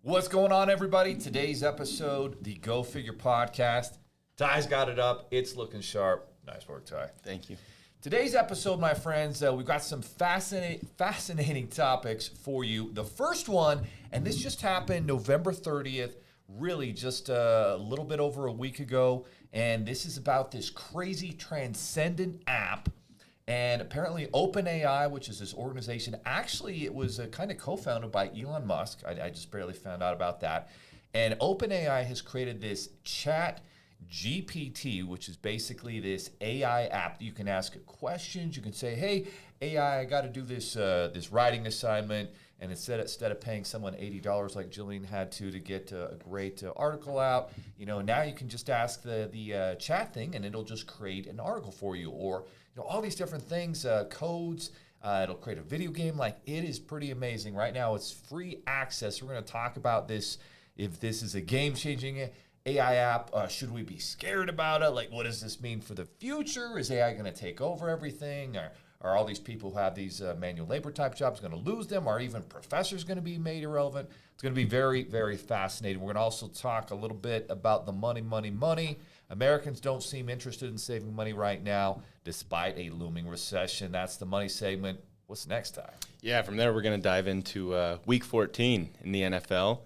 What's going on, everybody? Today's episode, the Go Figure podcast. Ty's got it up. It's looking sharp. Nice work, Ty. Thank you. Today's episode, my friends, we've got some fascinating topics for you. The first one, and this just happened November 30th, really just a little bit over a week ago, and this is about this crazy Transcendent app. And apparently OpenAI, which is this organization, actually it was kind of co-founded by Elon Musk. I just barely found out about that. And OpenAI has created this ChatGPT, which is basically this AI app that you can ask questions. You can say, hey, AI, I got to do this writing assignment. And instead of paying someone $80 like Jillian had to get a great article out, now you can just ask the chat thing and it'll just create an article for you. Or all these different things, codes. It'll create a video game. Like, it is pretty amazing. Right now, it's free access. We're going to talk about this, if this is a game-changing AI app. Should we be scared about it? Like, what does this mean for the future? Is AI going to take over everything? Are all these people who have these manual labor type jobs going to lose them? Are even professors going to be made irrelevant? It's going to be very, very fascinating. We're going to also talk a little bit about the money. Americans don't seem interested in saving money right now, despite a looming recession. That's the money segment. What's next, Ty? Yeah, from there we're going to dive into Week 14 in the NFL,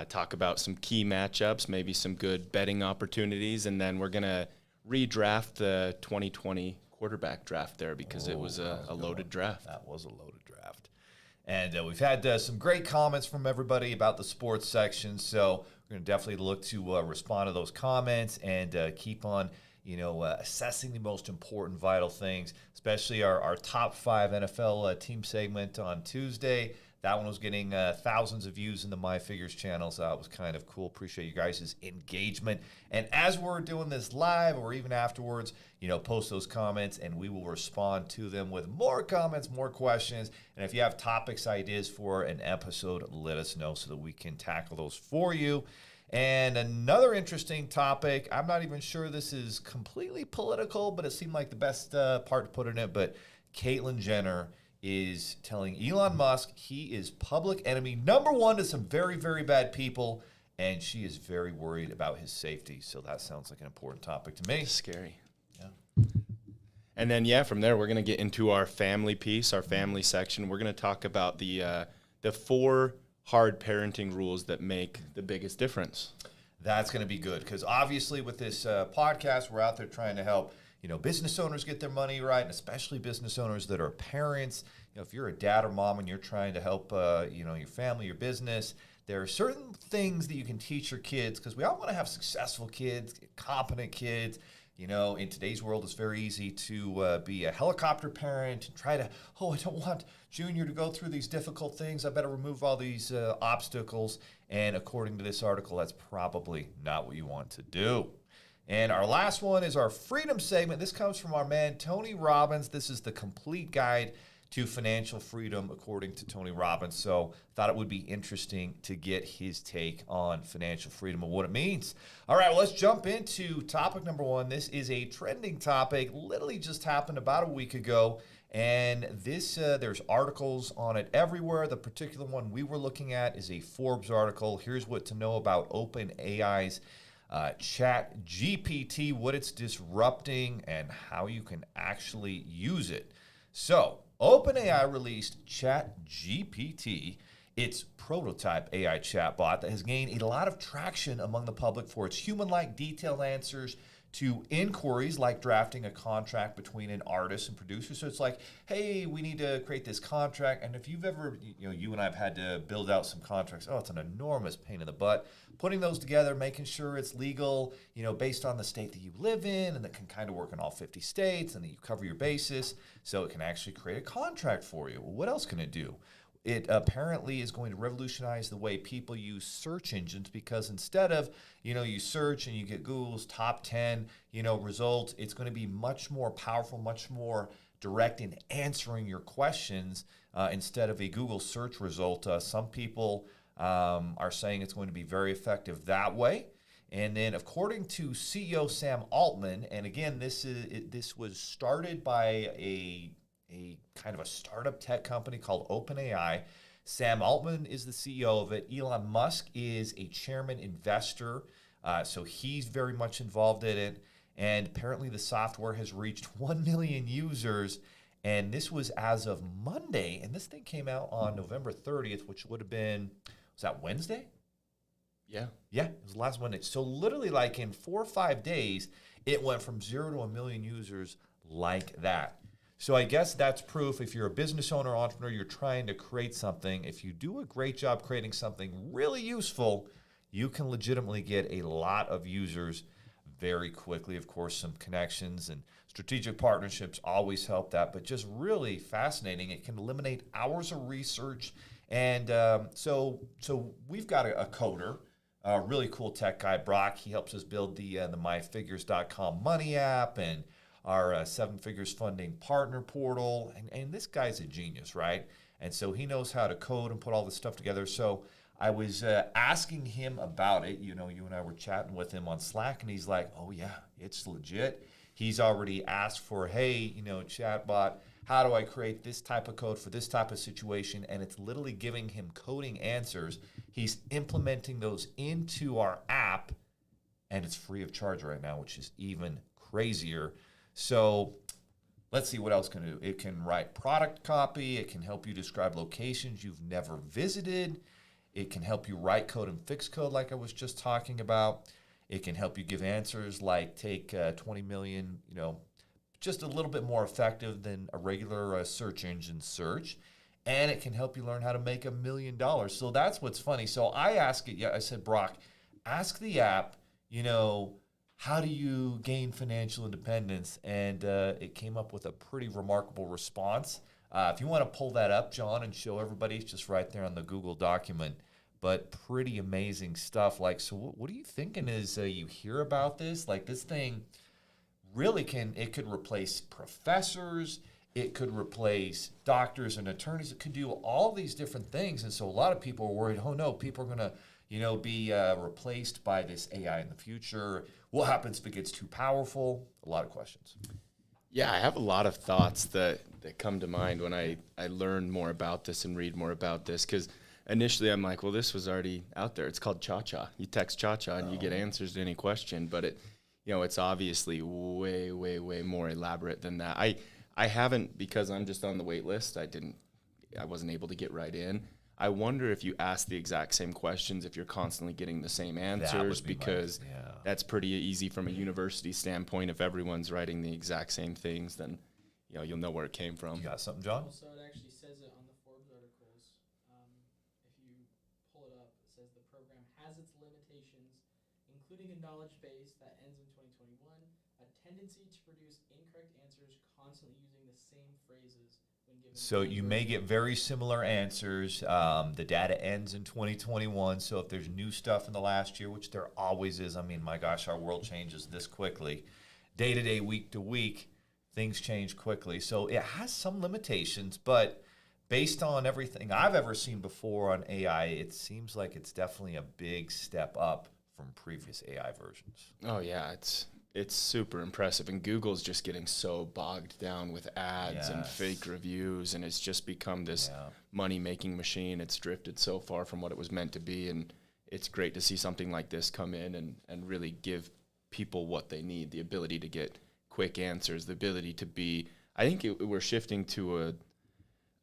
talk about some key matchups, maybe some good betting opportunities, and then we're going to redraft the 2020 quarterback draft there because it was a loaded draft. That was a loaded draft. And we've had some great comments from everybody about the sports section, so we're going to definitely look to respond to those comments and keep on, assessing the most important, vital things, especially our top 5 NFL team segment on Tuesday. That one was getting thousands of views in the My Figures channel, so that was kind of cool. Appreciate you guys' engagement. And as we're doing this live or even afterwards, post those comments and we will respond to them with more comments, more questions. And if you have topics, ideas for an episode, let us know so that we can tackle those for you. And another interesting topic, I'm not even sure this is completely political, but it seemed like the best part to put in it. But Caitlyn Jenner is telling Elon Musk he is public enemy number 1 to some very, very bad people, and she is very worried about his safety. So that sounds like an important topic to me. Scary. Yeah. And then, from there we're going to get into our family piece, our family section. We're going to talk about the 4 hard parenting rules that make the biggest difference. That's going to be good because obviously with this podcast, we're out there trying to help business owners get their money right, and especially business owners that are parents. If you're a dad or mom and you're trying to help, your family, your business, there are certain things that you can teach your kids because we all want to have successful kids, competent kids. In today's world, it's very easy to be a helicopter parent and try to, I don't want Junior to go through these difficult things. I better remove all these obstacles. And according to this article, that's probably not what you want to do. And our last one is our freedom segment. This comes from our man, Tony Robbins. This is the complete guide to financial freedom, according to Tony Robbins. So thought it would be interesting to get his take on financial freedom and what it means. All right, well, let's jump into topic number 1. This is a trending topic, literally just happened about a week ago. And this, there's articles on it everywhere. The particular one we were looking at is a Forbes article. Here's what to know about OpenAI's ChatGPT, what it's disrupting, and how you can actually use it. So, OpenAI released ChatGPT, its prototype AI chatbot that has gained a lot of traction among the public for its human-like detailed answers to inquiries like drafting a contract between an artist and producer. So it's like, hey, we need to create this contract. And if you've ever, you and I have had to build out some contracts, it's an enormous pain in the butt. Putting those together, making sure it's legal, based on the state that you live in, and that can kind of work in all 50 states, and that you cover your basis, so it can actually create a contract for you. Well, what else can it do? It apparently is going to revolutionize the way people use search engines because instead of, you search and you get Google's top 10, results, it's going to be much more powerful, much more direct in answering your questions instead of a Google search result. Some people are saying it's going to be very effective that way. And then according to CEO Sam Altman, and again, this was started by a kind of a startup tech company called OpenAI. Sam Altman is the CEO of it. Elon Musk is a chairman investor, so he's very much involved in it. And apparently the software has reached 1 million users. And this was as of Monday. And this thing came out on November 30th, which would have been, was that Wednesday? Yeah. Yeah, it was the last Monday. So literally like in 4 or 5 days, it went from 0 to 1 million users like that. So I guess that's proof if you're a business owner, entrepreneur, you're trying to create something. If you do a great job creating something really useful, you can legitimately get a lot of users very quickly. Of course, some connections and strategic partnerships always help that, but just really fascinating. It can eliminate hours of research. And so we've got a coder, a really cool tech guy, Brock. He helps us build the myfigures.com money app and our Seven Figures Funding partner portal. And this guy's a genius, right? And so he knows how to code and put all this stuff together. So I was asking him about it. You know, you and I were chatting with him on Slack, and he's like, oh, yeah, it's legit. He's already asked for, hey, you know, chatbot, how do I create this type of code for this type of situation? And it's literally giving him coding answers. He's implementing those into our app, and it's free of charge right now, which is even crazier. So let's see what else can do. It can write product copy. It can help you describe locations you've never visited. It can help you write code and fix code like I was just talking about. It can help you give answers like take 20 million, you know, just a little bit more effective than a regular search engine search. And it can help you learn how to make $1 million. So that's what's funny. So I asked it, I said, Brock, ask the app, you know, how do you gain financial independence? And it came up with a pretty remarkable response. If you want to pull that up, John, and show everybody, it's just right there on the Google document. But pretty amazing stuff. Like, so what are you thinking as you hear about this? Like, this thing really it could replace professors. It could replace doctors and attorneys. It could do all these different things. And so a lot of people are worried, oh, no, people are going to, you know, be replaced by this AI in the future. What happens if it gets too powerful? A lot of questions. Yeah, I have a lot of thoughts that come to mind when I learn more about this and read more about this, because initially I'm like, well, this was already out there. It's called Cha-Cha. You text Cha-Cha and you get answers to any question, but it's obviously way, way, way more elaborate than that. I haven't, because I'm just on the wait list, I wasn't able to get right in. I wonder if you ask the exact same questions, if you're constantly getting the same answers, because that's pretty easy from a university standpoint. If everyone's writing the exact same things, then you'll know where it came from. You got something, John? So it actually says it on the Forbes articles. If you pull it up, it says the program has its limitations, including a knowledge base that ends in 2021, a tendency to produce incorrect answers, constantly using the same phrases. So you may get very similar answers. The data ends in 2021. So if there's new stuff in the last year, which there always is, I mean, my gosh, our world changes this quickly. Day to day, week to week, things change quickly. So it has some limitations, but based on everything I've ever seen before on AI, it seems like it's definitely a big step up from previous AI versions. Oh, yeah, it's super impressive, and Google's just getting so bogged down with ads and fake reviews, and it's just become this money-making machine. It's drifted so far from what it was meant to be, and it's great to see something like this come in and really give people what they need, the ability to get quick answers, the ability to be, I think we're shifting to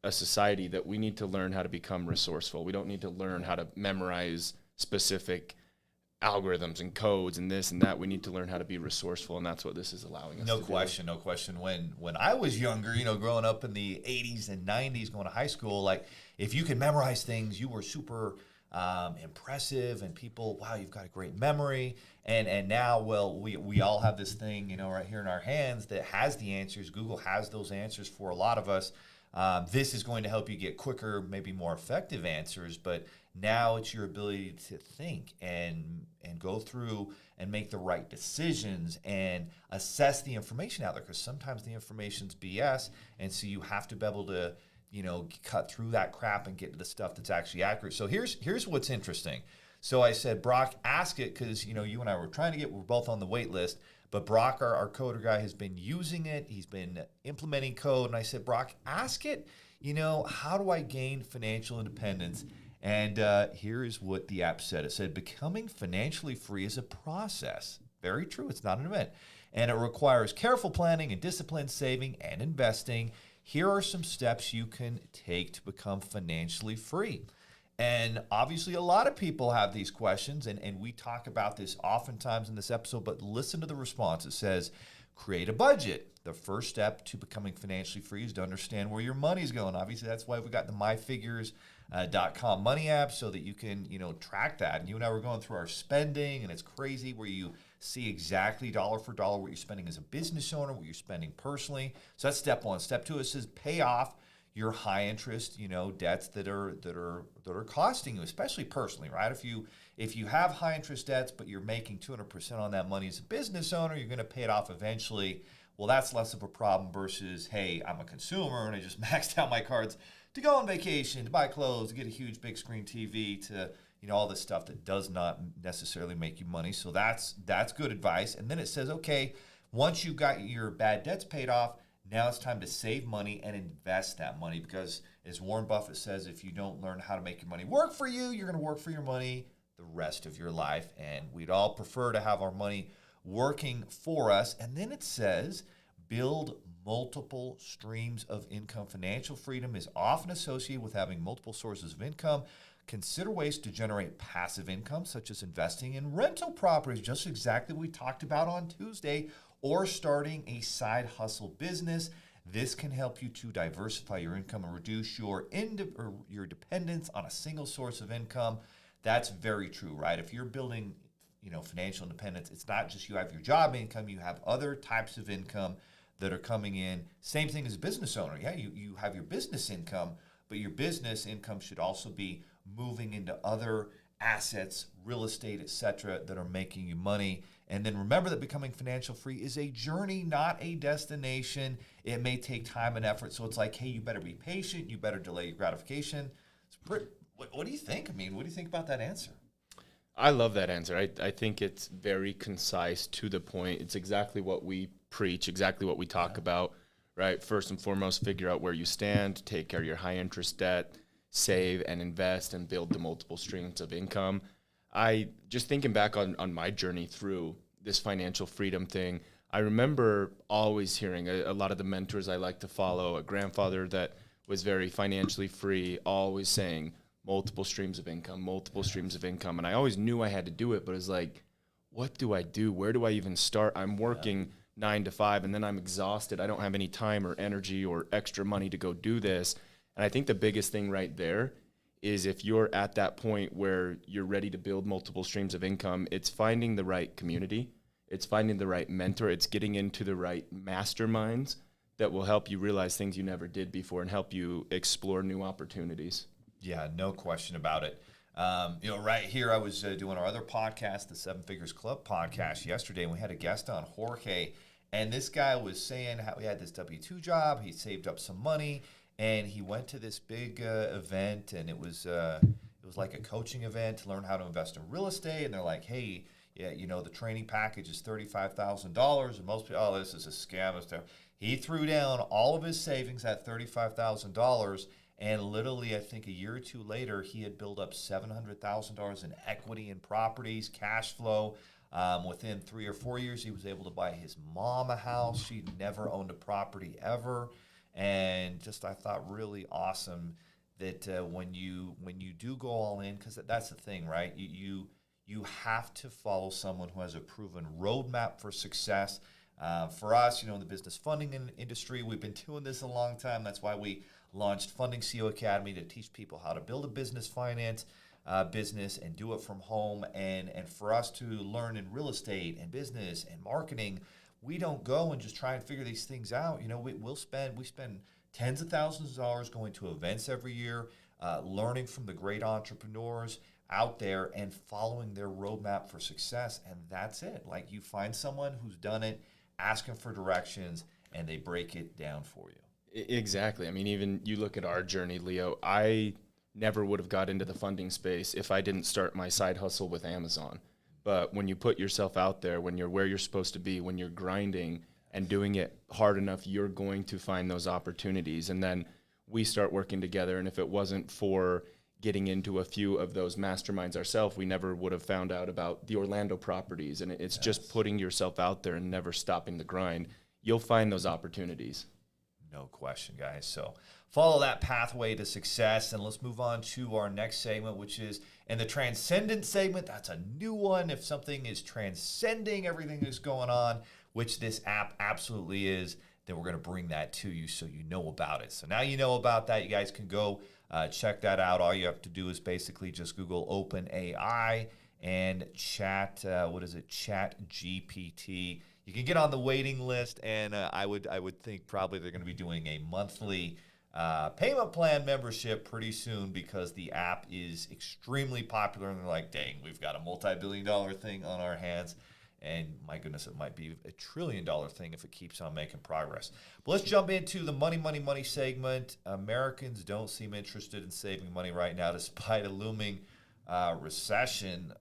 a society that we need to learn how to become resourceful. We don't need to learn how to memorize specific algorithms and codes and this and that. We need to learn how to be resourceful, and that's what this is allowing us to do. No question. When I was younger, growing up in the 80s and 90s, going to high school, like if you could memorize things, you were super impressive, and people, wow, you've got a great memory. And now, well, we all have this thing, right here in our hands that has the answers. Google has those answers for a lot of us. This is going to help you get quicker, maybe more effective answers, but now it's your ability to think and go through and make the right decisions and assess the information out there, because sometimes the information's BS, and so you have to be able to cut through that crap and get to the stuff that's actually accurate. So here's what's interesting. So I said, Brock, ask it, because you and I were trying to we're both on the wait list. But Brock, our coder guy, has been using it. He's been implementing code. And I said, Brock, ask it, how do I gain financial independence? And here is what the app said. It said, becoming financially free is a process. Very true. It's not an event. And it requires careful planning and disciplined saving and investing. Here are some steps you can take to become financially free. And obviously, a lot of people have these questions, and we talk about this oftentimes in this episode, but listen to the response. It says, create a budget. The first step to becoming financially free is to understand where your money's going. Obviously, that's why we got the myfigures.com money app so that you can, track that. And you and I were going through our spending, and it's crazy where you see exactly dollar for dollar what you're spending as a business owner, what you're spending personally. So that's step one. Step two, it says pay off your high interest, debts that are costing you, especially personally, right? If you have high interest debts, but you're making 200% on that money as a business owner, you're going to pay it off eventually. Well, that's less of a problem versus, hey, I'm a consumer and I just maxed out my cards to go on vacation, to buy clothes, to get a huge big screen TV, to all this stuff that does not necessarily make you money. So that's good advice. And then it says, okay, once you got your bad debts paid off, now it's time to save money and invest that money, because as Warren Buffett says, if you don't learn how to make your money work for you, you're going to work for your money the rest of your life. And we'd all prefer to have our money working for us. And then it says, build multiple streams of income. Financial freedom is often associated with having multiple sources of income. Consider ways to generate passive income, such as investing in rental properties, just exactly what we talked about on Tuesday, or starting a side hustle business. This can help you to diversify your income and reduce your dependence on a single source of income. That's very true, right? If you're building, financial independence, it's not just you have your job income, you have other types of income that are coming in. Same thing as a business owner. Yeah, you have your business income, but your business income should also be moving into other assets, real estate, etc., that are making you money. And then remember that becoming financial free is a journey, not a destination. It may take time and effort. So it's like, hey, you better be patient. You better delay your gratification. What do you think? I mean, what do you think about that answer? I love that answer. I think it's very concise, to the point. It's exactly what we preach, exactly what we talk about, right? First and foremost, figure out where you stand, take care of your high interest debt, save and invest, and build the multiple streams of income. I just thinking back on my journey through this financial freedom thing, I remember always hearing a lot of the mentors I like to follow, a grandfather that was very financially free, always saying multiple streams of income, multiple streams of income. And I always knew I had to do it, but it's like, what do I do? Where do I even start? I'm working 9 to 5 and then I'm exhausted. I don't have any time or energy or extra money to go do this. And I think the biggest thing right there is, if you're at that point where you're ready to build multiple streams of income, it's finding the right community, it's finding the right mentor, it's getting into the right masterminds that will help you realize things you never did before and help you explore new opportunities. Yeah, no question about it. Right here, I was doing our other podcast, the Seven Figures Club podcast yesterday, and we had a guest on, Jorge, and this guy was saying how he had this W-2 job, he saved up some money, and he went to this big event, and it was like a coaching event to learn how to invest in real estate. And they're like, hey, yeah, the training package is $35,000. And most people, this is a scam and stuff. He threw down all of his savings at $35,000. And literally, I think a year or two later, he had built up $700,000 in equity in properties, cash flow. Within 3 or 4 years, he was able to buy his mom a house. She'd never owned a property ever. And just, I thought, really awesome that when you do go all in, because that's the thing, right? You have to follow someone who has a proven roadmap for success. For us, in the business funding industry, we've been doing this a long time. That's why we launched Funding CEO Academy, to teach people how to build a business finance business and do it from home. And for us to learn in real estate and business and marketing, we don't go and just try and figure these things out. We spend tens of thousands of dollars going to events every year, learning from the great entrepreneurs out there and following their roadmap for success. And that's it. Like, you find someone who's done it, ask them for directions, and they break it down for you. Exactly. I mean, even you look at our journey, Leo, I never would have got into the funding space if I didn't start my side hustle with Amazon. But when you put yourself out there, when you're where you're supposed to be, when you're grinding and doing it hard enough, you're going to find those opportunities. And then we start working together. And if it wasn't for getting into a few of those masterminds ourselves, we never would have found out about the Orlando properties. And it's just putting yourself out there and never stopping the grind. You'll find those opportunities. No question, guys. So follow that pathway to success. And let's move on to our next segment, which is in the Transcendent segment. That's a new one. If something is transcending everything that's going on, which this app absolutely is, then we're going to bring that to you so you know about it. So now you know about that. You guys can go check that out. All you have to do is basically just Google OpenAI and ChatGPT. You can get on the waiting list, and I would think probably they're going to be doing a monthly payment plan membership pretty soon because the app is extremely popular. And they're like, dang, we've got a multi-billion-dollar thing on our hands. And my goodness, it might be a $1 trillion thing if it keeps on making progress. But let's jump into the money segment. Americans don't seem interested in saving money right now, despite a looming recession.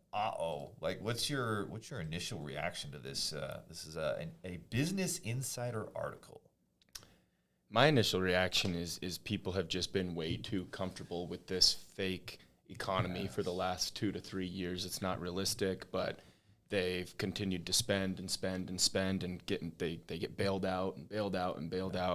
Like, what's your initial reaction to this? This is a Business Insider article. My initial reaction is people have just been way too comfortable with this fake economy for the last 2 to 3 years. It's not realistic, but they've continued to spend and they get bailed out.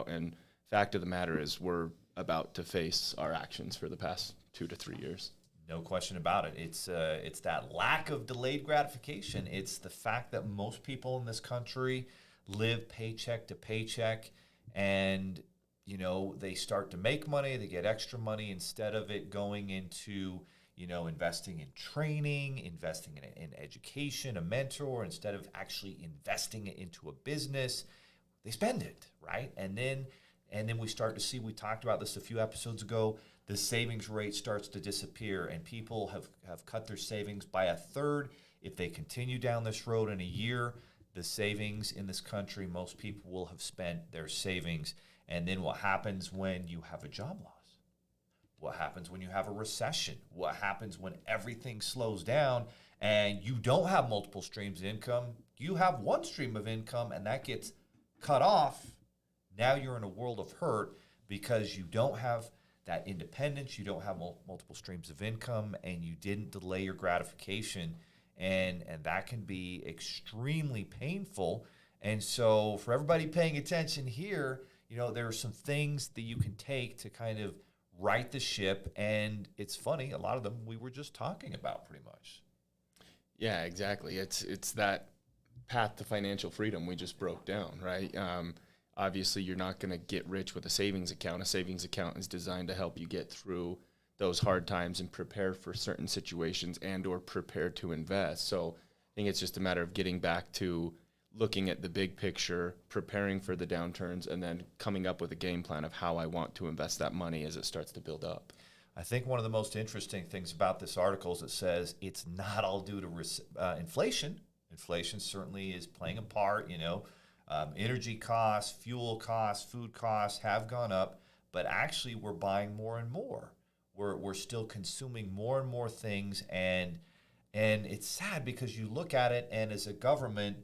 And fact of the matter is we're about to face our actions for the past 2 to 3 years. No question about it. It's that lack of delayed gratification. It's the fact that most people in this country live paycheck to paycheck, and they start to make money, they get extra money instead of it going into investing in training, investing in education, a mentor, instead of actually investing it into a business, they spend it, right? And then we start to see, we talked about this a few episodes ago, the savings rate starts to disappear, and people have cut their savings by a third. If they continue down this road in a year, the savings in this country, most people will have spent their savings. And then what happens when you have a job loss? What happens when you have a recession? What happens when everything slows down and you don't have multiple streams of income? You have one stream of income and that gets cut off. Now you're in a world of hurt because you don't have that independence, you don't have multiple streams of income, and you didn't delay your gratification. And that can be extremely painful. And so for everybody paying attention here, there are some things that you can take to kind of right the ship, and it's funny, a lot of them we were just talking about pretty much. Yeah, exactly. It's that path to financial freedom we just broke down, right? Obviously, you're not going to get rich with a savings account. A savings account is designed to help you get through those hard times and prepare for certain situations and or prepare to invest. So I think it's just a matter of getting back to looking at the big picture, preparing for the downturns, and then coming up with a game plan of how I want to invest that money as it starts to build up. I think one of the most interesting things about this article is it says it's not all due to inflation. Inflation certainly is playing a part. Energy costs, fuel costs, food costs have gone up, but actually we're buying more and more. We're still consuming more and more things, and it's sad because you look at it, and as a government,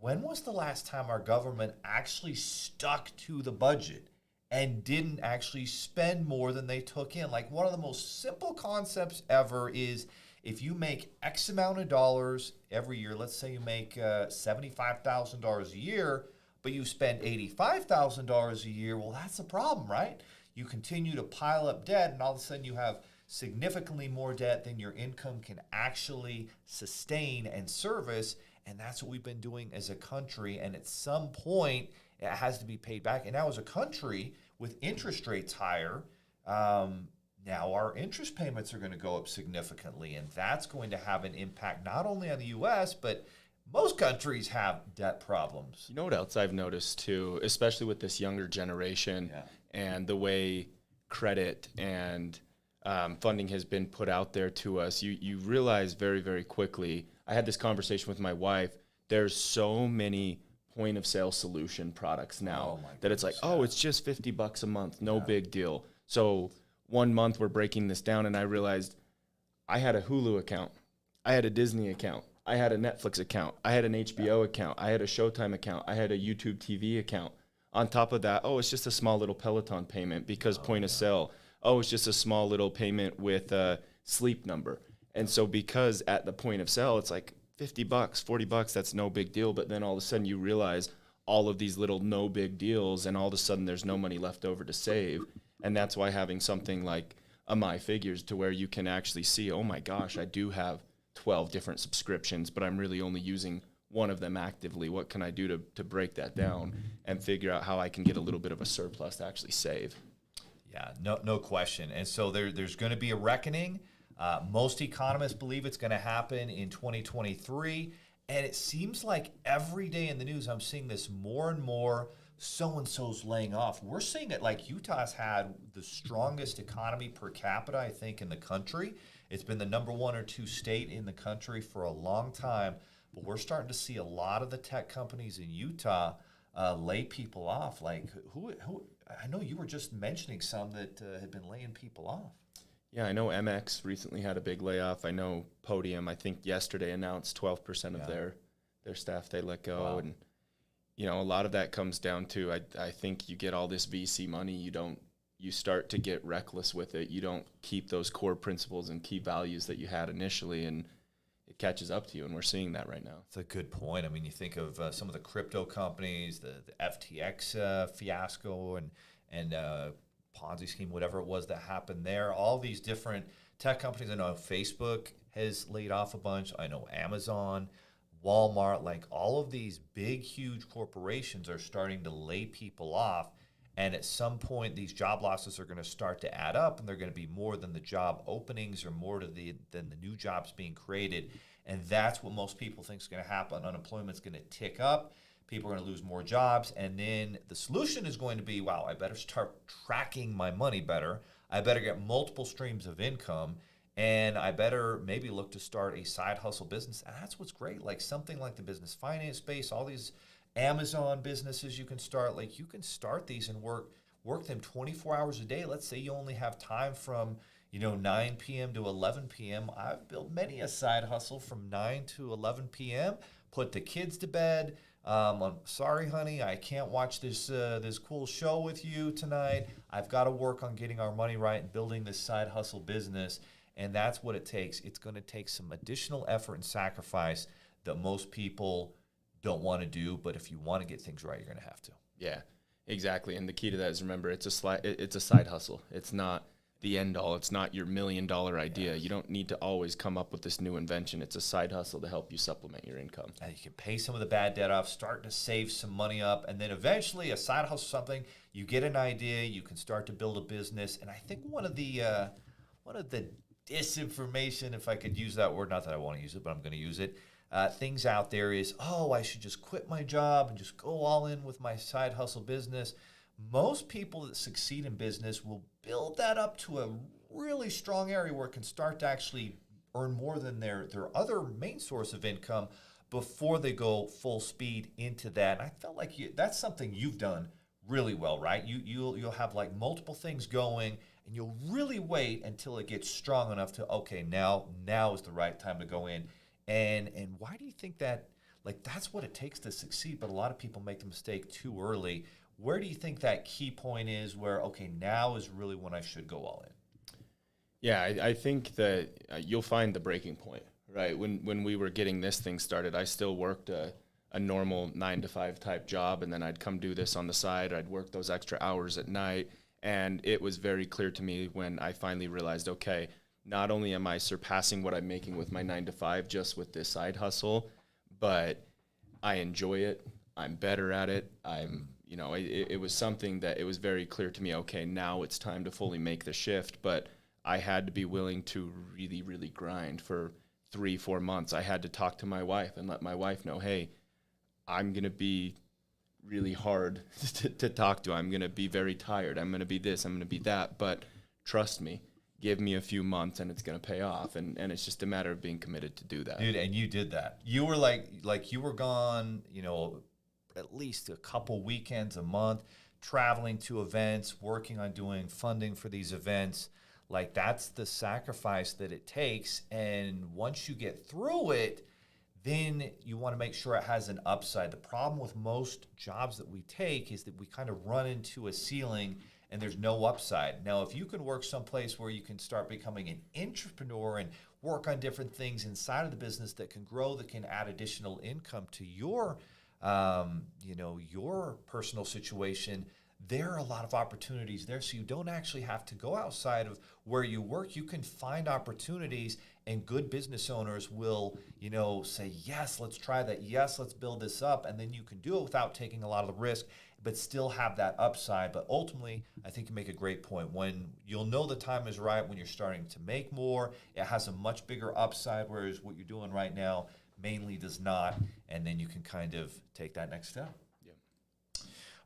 when was the last time our government actually stuck to the budget and didn't actually spend more than they took in? Like, one of the most simple concepts ever is if you make X amount of dollars every year, let's say you make $75,000 a year, but you spend $85,000 a year, well, that's a problem, right? You continue to pile up debt, and all of a sudden you have significantly more debt than your income can actually sustain and service. And that's what we've been doing as a country. And at some point, it has to be paid back. And now as a country, with interest rates higher, now our interest payments are going to go up significantly. And that's going to have an impact not only on the U.S., but most countries have debt problems. You know what else I've noticed too, especially with this younger generation and the way credit and funding has been put out there to us, you realize very, very quickly. I had this conversation with my wife. There's so many point of sale solution products now that it's like, it's just $50 a month, no big deal. So one month we're breaking this down, and I realized I had a Hulu account, I had a Disney account, I had a Netflix account, I had an HBO account, I had a Showtime account, I had a YouTube TV account. On top of that, oh, it's just a small little Peloton payment because point of sale. Oh, it's just a small little payment with a Sleep Number. And so because at the point of sale, it's like $50, $40, that's no big deal. But then all of a sudden you realize all of these little no big deals, and all of a sudden there's no money left over to save. And that's why having something like a My Figures, to where you can actually see, oh my gosh, I do have 12 different subscriptions, but I'm really only using one of them actively. What can I do to break that down and figure out how I can get a little bit of a surplus to actually save? Yeah, no question. And so there's going to be a reckoning. Most economists believe it's going to happen in 2023. And it seems like every day in the news, I'm seeing this more and more. So-and-so's laying off. We're seeing it like Utah's had the strongest economy per capita, I think, in the country. It's been the number 1 or 2 state in the country for a long time. But we're starting to see a lot of the tech companies in Utah lay people off. Like, who? I know you were just mentioning some that had been laying people off. Yeah, I know MX recently had a big layoff. I know Podium, I think yesterday, announced 12% of their staff they let go. Wow. And you know, a lot of that comes down to, I think you get all this VC money, you start to get reckless with it. You don't keep those core principles and key values that you had initially, and it catches up to you, and we're seeing that right now. That's a good point. I mean, you think of some of the crypto companies, the FTX fiasco and Ponzi scheme, whatever it was that happened there. All these different tech companies. I know Facebook has laid off a bunch. I know Amazon, Walmart, like all of these big, huge corporations are starting to lay people off. And at some point, these job losses are going to start to add up, and they're going to be more than the job openings or more than the new jobs being created. And that's what most people think is going to happen. Unemployment's going to tick up. People are going to lose more jobs. And then the solution is going to be, wow, I better start tracking my money better. I better get multiple streams of income. And I better maybe look to start a side hustle business. And that's what's great. Like something like the business finance space, all these Amazon businesses you can start. Like you can start these and work them 24 hours a day. Let's say you only have time from 9 p.m. to 11 p.m. I've built many a side hustle from 9 to 11 p.m. Put the kids to bed. I'm sorry, honey, I can't watch this cool show with you tonight. I've got to work on getting our money right and building this side hustle business. And that's what it takes. It's going to take some additional effort and sacrifice that most people don't want to do. But if you want to get things right, you're going to have to. Yeah, exactly. And the key to that is, remember, it's a side hustle. It's not the end all. It's not your $1 million idea. You don't need to always come up with this new invention. It's a side hustle to help you supplement your income. And you can pay some of the bad debt off, start to save some money up, and then eventually a side hustle, something, you get an idea, you can start to build a business. And I think one of the disinformation, if I could use that word, not that I want to use it, but I'm going to use it, things out there is, I should just quit my job and just go all in with my side hustle business. Most people that succeed in business will build that up to a really strong area where it can start to actually earn more than their other main source of income before they go full speed into that. And I felt like that's something you've done really well, right? You'll have like multiple things going, and you'll really wait until it gets strong enough to, okay, now is the right time to go in. And why do you think that, like, that's what it takes to succeed, but a lot of people make the mistake too early? Where do you think that key point is where, okay, now is really when I should go all in? Yeah, I think that you'll find the breaking point, right? When we were getting this thing started, I still worked a normal 9-to-5 type job, and then I'd come do this on the side. I'd work those extra hours at night, and it was very clear to me when I finally realized, okay, not only am I surpassing what I'm making with my 9-to-5 just with this side hustle, but I enjoy it. I'm better at it. It was something that it was very clear to me, okay, now it's time to fully make the shift, but I had to be willing to really, really grind for 3-4 months. I had to talk to my wife and let my wife know, hey, I'm going to be really hard to talk to. I'm going to be very tired. I'm going to be this, I'm going to be that, but trust me, give me a few months and it's going to pay off. And it's just a matter of being committed to do that. Dude, and you did that. You were like you were gone, at least a couple weekends a month, traveling to events, working on doing funding for these events. Like, that's the sacrifice that it takes. And once you get through it, then you want to make sure it has an upside. The problem with most jobs that we take is that we kind of run into a ceiling and there's no upside. Now, if you can work someplace where you can start becoming an entrepreneur and work on different things inside of the business that can grow, that can add additional income to your, your personal situation, there are a lot of opportunities there. So you don't actually have to go outside of where you work. You can find opportunities, and good business owners will, say, yes, let's try that. Yes, let's build this up. And then you can do it without taking a lot of the risk, but still have that upside. But ultimately, I think you make a great point. When you'll know the time is right, when you're starting to make more, it has a much bigger upside, whereas what you're doing right now mainly does not. And then you can kind of take that next step.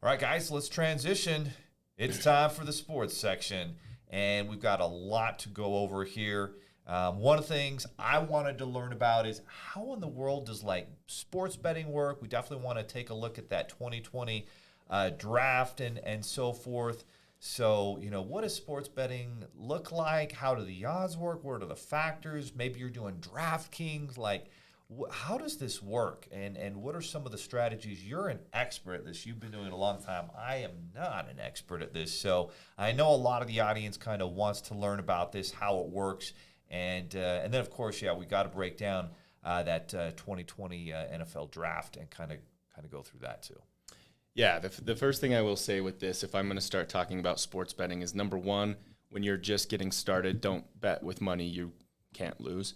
All right, guys, let's transition. It's time for the sports section, and we've got a lot to go over here. One of the things I wanted to learn about is how in the world does sports betting work? We definitely want to take a look at that 2020 draft and so forth. So, what does sports betting look like? How do the odds work? What are the factors? Maybe you're doing DraftKings. How does this work, and what are some of the strategies? You're an expert at this. You've been doing it a long time. I am not an expert at this, so I know a lot of the audience kind of wants to learn about this, how it works, and then of course, we got to break down that 2020 NFL draft and kind of go through that too. Yeah, the first thing I will say with this, if I'm going to start talking about sports betting, is number one, when you're just getting started, don't bet with money you can't lose.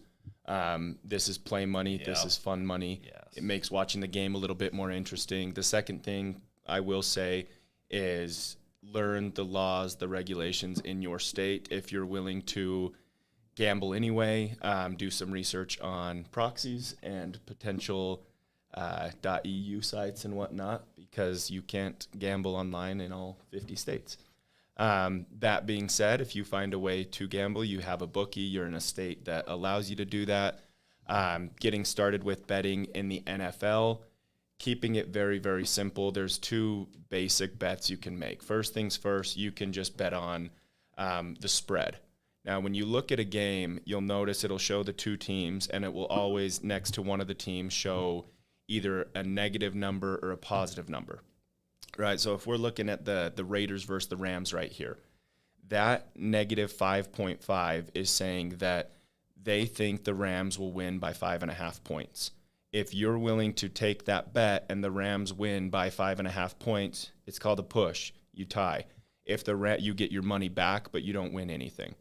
This is play money. This is fun money. Yes. It makes watching the game a little bit more interesting. The second thing I will say is learn the laws, the regulations in your state. If you're willing to gamble anyway, do some research on proxies and potential .eu sites and whatnot, because you can't gamble online in all 50 states. That being said, if you find a way to gamble, you have a bookie, you're in a state that allows you to do that. Getting started with betting in the NFL, keeping it very, very simple. There's two basic bets you can make. First things first, you can just bet on the spread. Now, when you look at a game, you'll notice it'll show the two teams, and it will always, next to one of the teams, show either a negative number or a positive number. Right, so if we're looking at the Raiders versus the Rams right here, that negative 5.5 is saying that they think the Rams will win by 5.5 points. If you're willing to take that bet and the Rams win by 5.5 points, it's called a push. You tie. If you get your money back, but you don't win anything.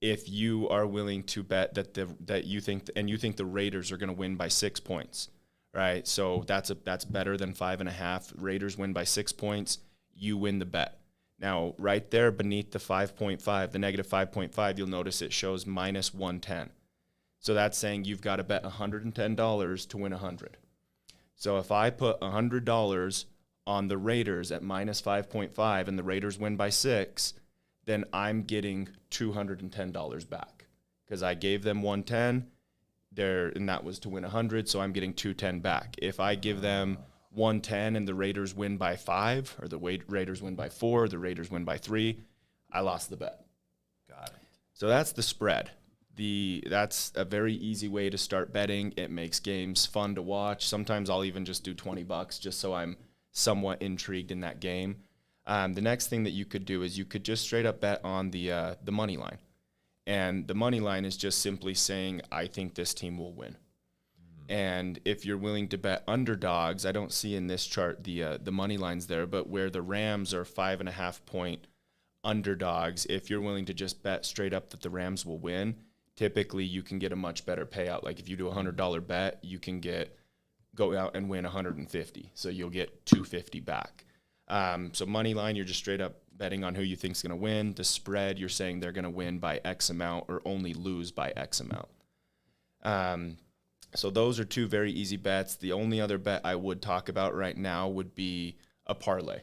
If you are willing to bet that you think the Raiders are going to win by 6 points. Right, so that's better than 5.5. Raiders win by 6 points. You win the bet. Now, right there beneath the 5.5, the negative 5.5, you'll notice it shows minus 110. So that's saying you've got to bet $110 to win 100. So if I put $100 on the Raiders at minus 5.5 and the Raiders win by 6, then I'm getting $210 back because I gave them 110. And that was to win 100, so I'm getting 210 back. If I give them 110 and the Raiders win by 5, or the Raiders win by 4, the Raiders win by 3, I lost the bet. Got it. So that's the spread. That's a very easy way to start betting. It makes games fun to watch. Sometimes I'll even just do $20 just so I'm somewhat intrigued in that game. The next thing that you could do is you could just straight up bet on the money line. And the money line is just simply saying, I think this team will win. And if you're willing to bet underdogs, I don't see in this chart the money lines there, but where the Rams are 5.5 point underdogs, if you're willing to just bet straight up that the Rams will win, typically you can get a much better payout. Like if you do a $100 bet, you can go out and win 150. So you'll get 250 back. So money line, you're just straight up betting on who you think is going to win. The spread, you're saying they're going to win by X amount or only lose by X amount. So those are two very easy bets. The only other bet I would talk about right now would be a parlay.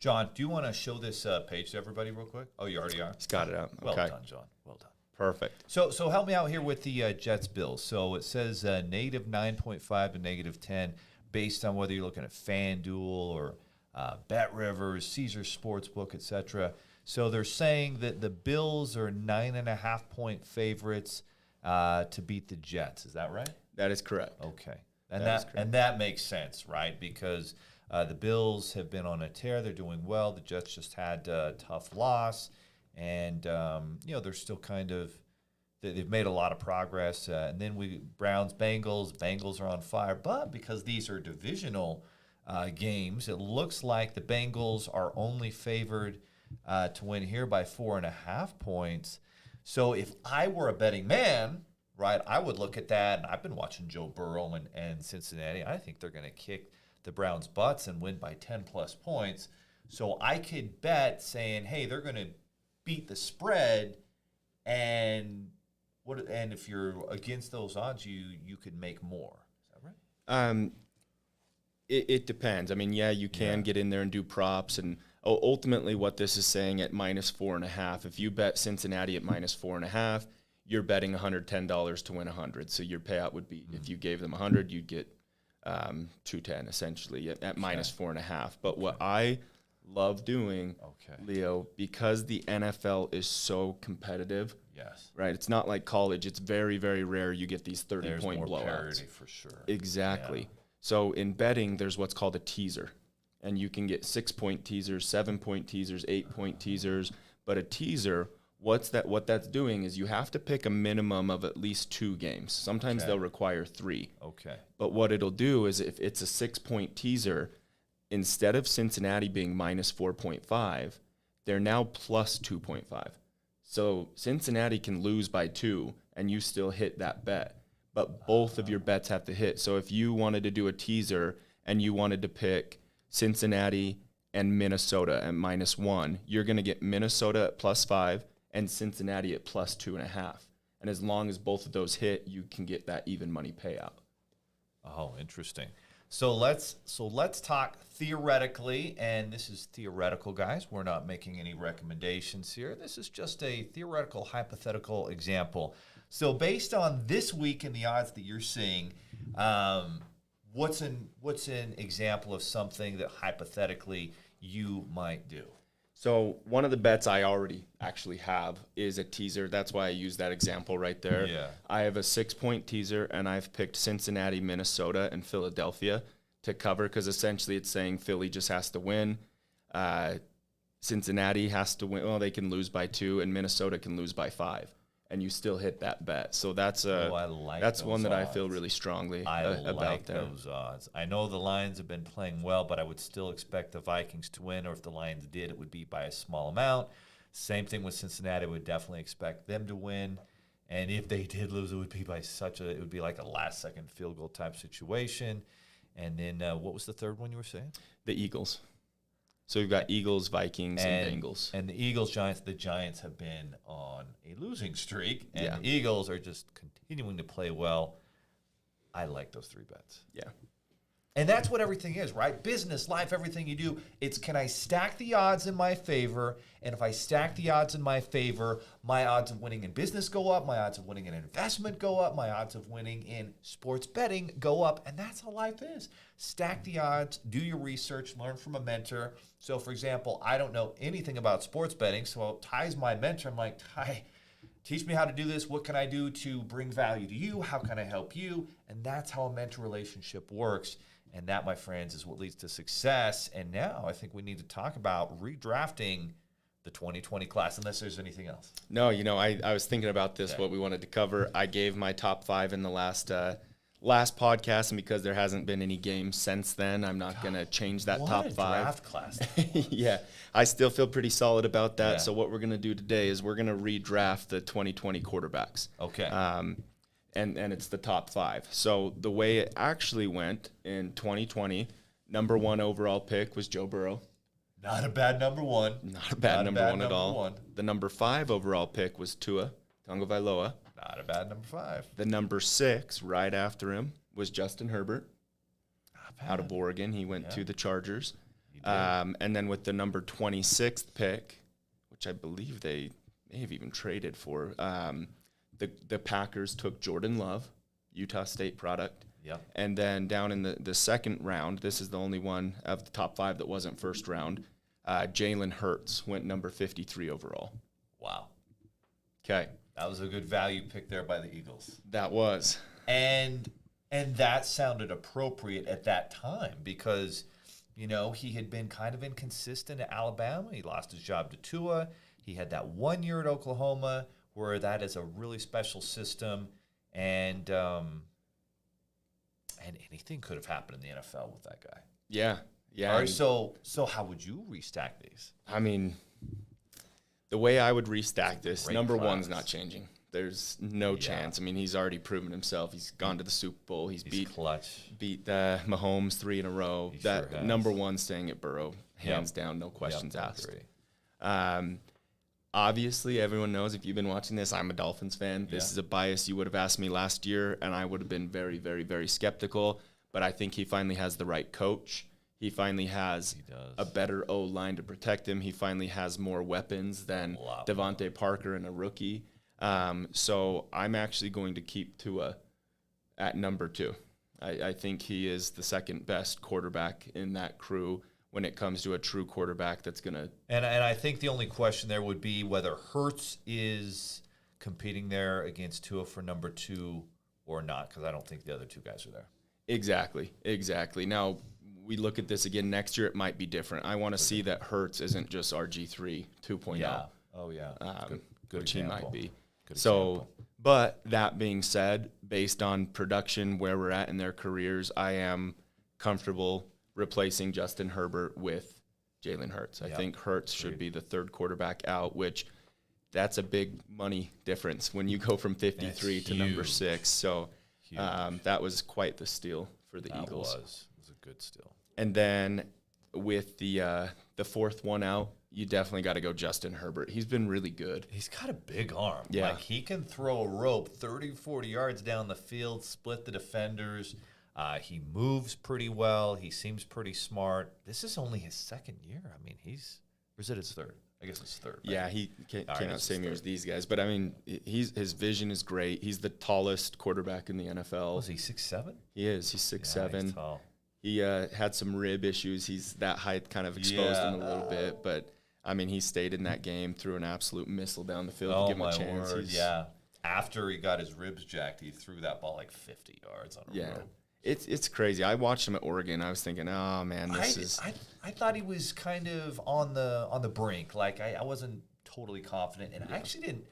John, do you want to show this page to everybody real quick? Oh, you already are? He's got it out. Well Okay. done, John. Well done. Perfect. So help me out here with the Jets Bills. So it says negative 9.5 to negative 10 based on whether you're looking at FanDuel or Bet Rivers, Caesar Sportsbook, etc. So they're saying that the Bills are 9.5 point favorites. to beat the Jets. Is that right? That is correct. Okay. And That is correct. and that makes sense, right? Because the Bills have been on a tear. They're doing well. The Jets just had a tough loss. And, they're still kind of they've made a lot of progress. And then Browns, Bengals. Bengals are on fire. But because these are divisional games, it looks like the Bengals are only favored to win here by 4.5 points. So if I were a betting man, right, I would look at that. And I've been watching Joe Burrow and Cincinnati. I think they're going to kick the Browns' butts and win by 10-plus points. So I could bet saying, hey, they're going to beat the spread, and if you're against those odds, you could make more. Is that right? It depends. I mean, yeah, you can get in there and do props, and ultimately what this is saying at -4.5, if you bet Cincinnati at -4.5, you're betting $110 to win 100. So your payout would be, if you gave them 100, you'd get 210 essentially at -4.5. But what I love doing, Leo, because the NFL is so competitive. Yes. Right. It's not like college. It's very, very rare you get these 30-point more blowouts. parity for sure. Exactly. Yeah. So in betting, there's what's called a teaser, and you can get 6-point teasers, 7-point teasers, 8-point teasers. But a teaser, what that's doing is you have to pick a minimum of at least 2 games. Sometimes they'll require 3. Okay. But what it'll do is if it's a 6-point teaser, instead of Cincinnati being -4.5, they're now plus 2.5. So Cincinnati can lose by 2, and you still hit that bet. But both of your bets have to hit. So if you wanted to do a teaser and you wanted to pick Cincinnati and Minnesota at -1, you're going to get Minnesota at +5 and Cincinnati at +2.5. And as long as both of those hit, you can get that even money payout. Oh, interesting. So let's talk theoretically, and this is theoretical, guys. We're not making any recommendations here. This is just a theoretical, hypothetical example. So based on this week and the odds that you're seeing, what's an example of something that hypothetically you might do? So one of the bets I already actually have is a teaser. That's why I use that example right there. Yeah. I have a 6-point teaser, and I've picked Cincinnati, Minnesota, and Philadelphia to cover because essentially it's saying Philly just has to win. Cincinnati has to win. Well, they can lose by 2, and Minnesota can lose by 5. And you still hit that bet. So that's one that I feel really strongly about there. Those odds. I know the Lions have been playing well, but I would still expect the Vikings to win, or if the Lions did, it would be by a small amount. Same thing with Cincinnati. I would definitely expect them to win. And if they did lose, it would be it would be like a last-second field goal type situation. And then what was the third one you were saying? The Eagles. So we've got Eagles, Vikings, and Bengals. And the Eagles, Giants, the Giants have been on a losing streak, and Yeah. the Eagles are just continuing to play well. I like those 3 bets. Yeah. And that's what everything is, right? Business, life, everything you do. It's, can I stack the odds in my favor? And if I stack the odds in my favor, my odds of winning in business go up, my odds of winning in investment go up, my odds of winning in sports betting go up. And that's how life is. Stack the odds, do your research, learn from a mentor. So, for example, I don't know anything about sports betting, so Ty's my mentor. I'm like, Ty, teach me how to do this. What can I do to bring value to you? How can I help you? And that's how a mentor relationship works. And that, my friends, is what leads to success. And now I think we need to talk about redrafting the 2020 class, unless there's anything else. No, I was thinking about this, what we wanted to cover. I gave my top 5 in the last podcast, and because there hasn't been any games since then, I'm not going to change that top 5. Draft class. Yeah, I still feel pretty solid about that. Yeah. So what we're going to do today is we're going to redraft the 2020 quarterbacks. Okay. And it's the top 5. So the way it actually went in 2020, number 1 overall pick was Joe Burrow. Not a bad number 1. Not a bad number 1 at all. The number 5 overall pick was Tua Tagovailoa. Not a bad number 5. The number 6 right after him was Justin Herbert out of Oregon. He went to the Chargers. And then with the number 26th pick, which I believe they may have even traded for, the Packers took Jordan Love, Utah State product. Yep. And then down in the second round, this is the only one of the top 5 that wasn't first round, Jalen Hurts went number 53 overall. Wow. Okay. That was a good value pick there by the Eagles. That was. And that sounded appropriate at that time because, you know, he had been kind of inconsistent at Alabama. He lost his job to Tua. He had that 1 year at Oklahoma where that is a really special system. And anything could have happened in the NFL with that guy. Yeah. Yeah. All right, so how would you restack these? I mean, the way I would restack this, number class. one's not changing. There's no chance. I mean, he's already proven himself. He's gone to the Super Bowl. He's beat Mahomes 3 in a row. That number one staying at Burrow, hands down, no questions asked. Obviously, everyone knows if you've been watching this, I'm a Dolphins fan. This is a bias you would have asked me last year, and I would have been very, very, very skeptical. But I think he finally has the right coach. He finally has a better O-line to protect him. He finally has more weapons than Devontae Parker and a rookie. So I'm actually going to keep Tua at number 2. I think he is the second best quarterback in that crew when it comes to a true quarterback that's going to... And I think the only question there would be whether Hurts is competing there against Tua for number 2 or not, because I don't think the other two guys are there. Exactly. Now, we look at this again next year, it might be different. I want to see that Hurts isn't just RG3 2.0. Yeah. Oh, yeah. Good which example. He might be. Good so, example. But that being said, based on production, where we're at in their careers, I am comfortable replacing Justin Herbert with Jalen Hurts. I think Hurts should be the third quarterback out, which that's a big money difference when you go from 53 to number 6. So that was quite the steal for the Eagles. It was a good steal. And then with the fourth one out, you definitely got to go Justin Herbert. He's been really good. He's got a big arm. Yeah. Like, he can throw a rope 30, 40 yards down the field, split the defenders. He moves pretty well. He seems pretty smart. This is only his second year. I mean, or is it his third? I guess it's third. Right? Yeah, he came out same year as these guys. But, I mean, his vision is great. He's the tallest quarterback in the NFL. Was he 6'7"? He is. He's 6'7". He's tall. He had some rib issues. He's that height kind of exposed him a little bit. But, I mean, he stayed in that game, threw an absolute missile down the field to give him a chance. Word, After he got his ribs jacked, he threw that ball like 50 yards on a rope. It's crazy. I watched him at Oregon. I was thinking, oh man, I thought he was kind of on the brink. Like, I wasn't totally confident, and I actually didn't.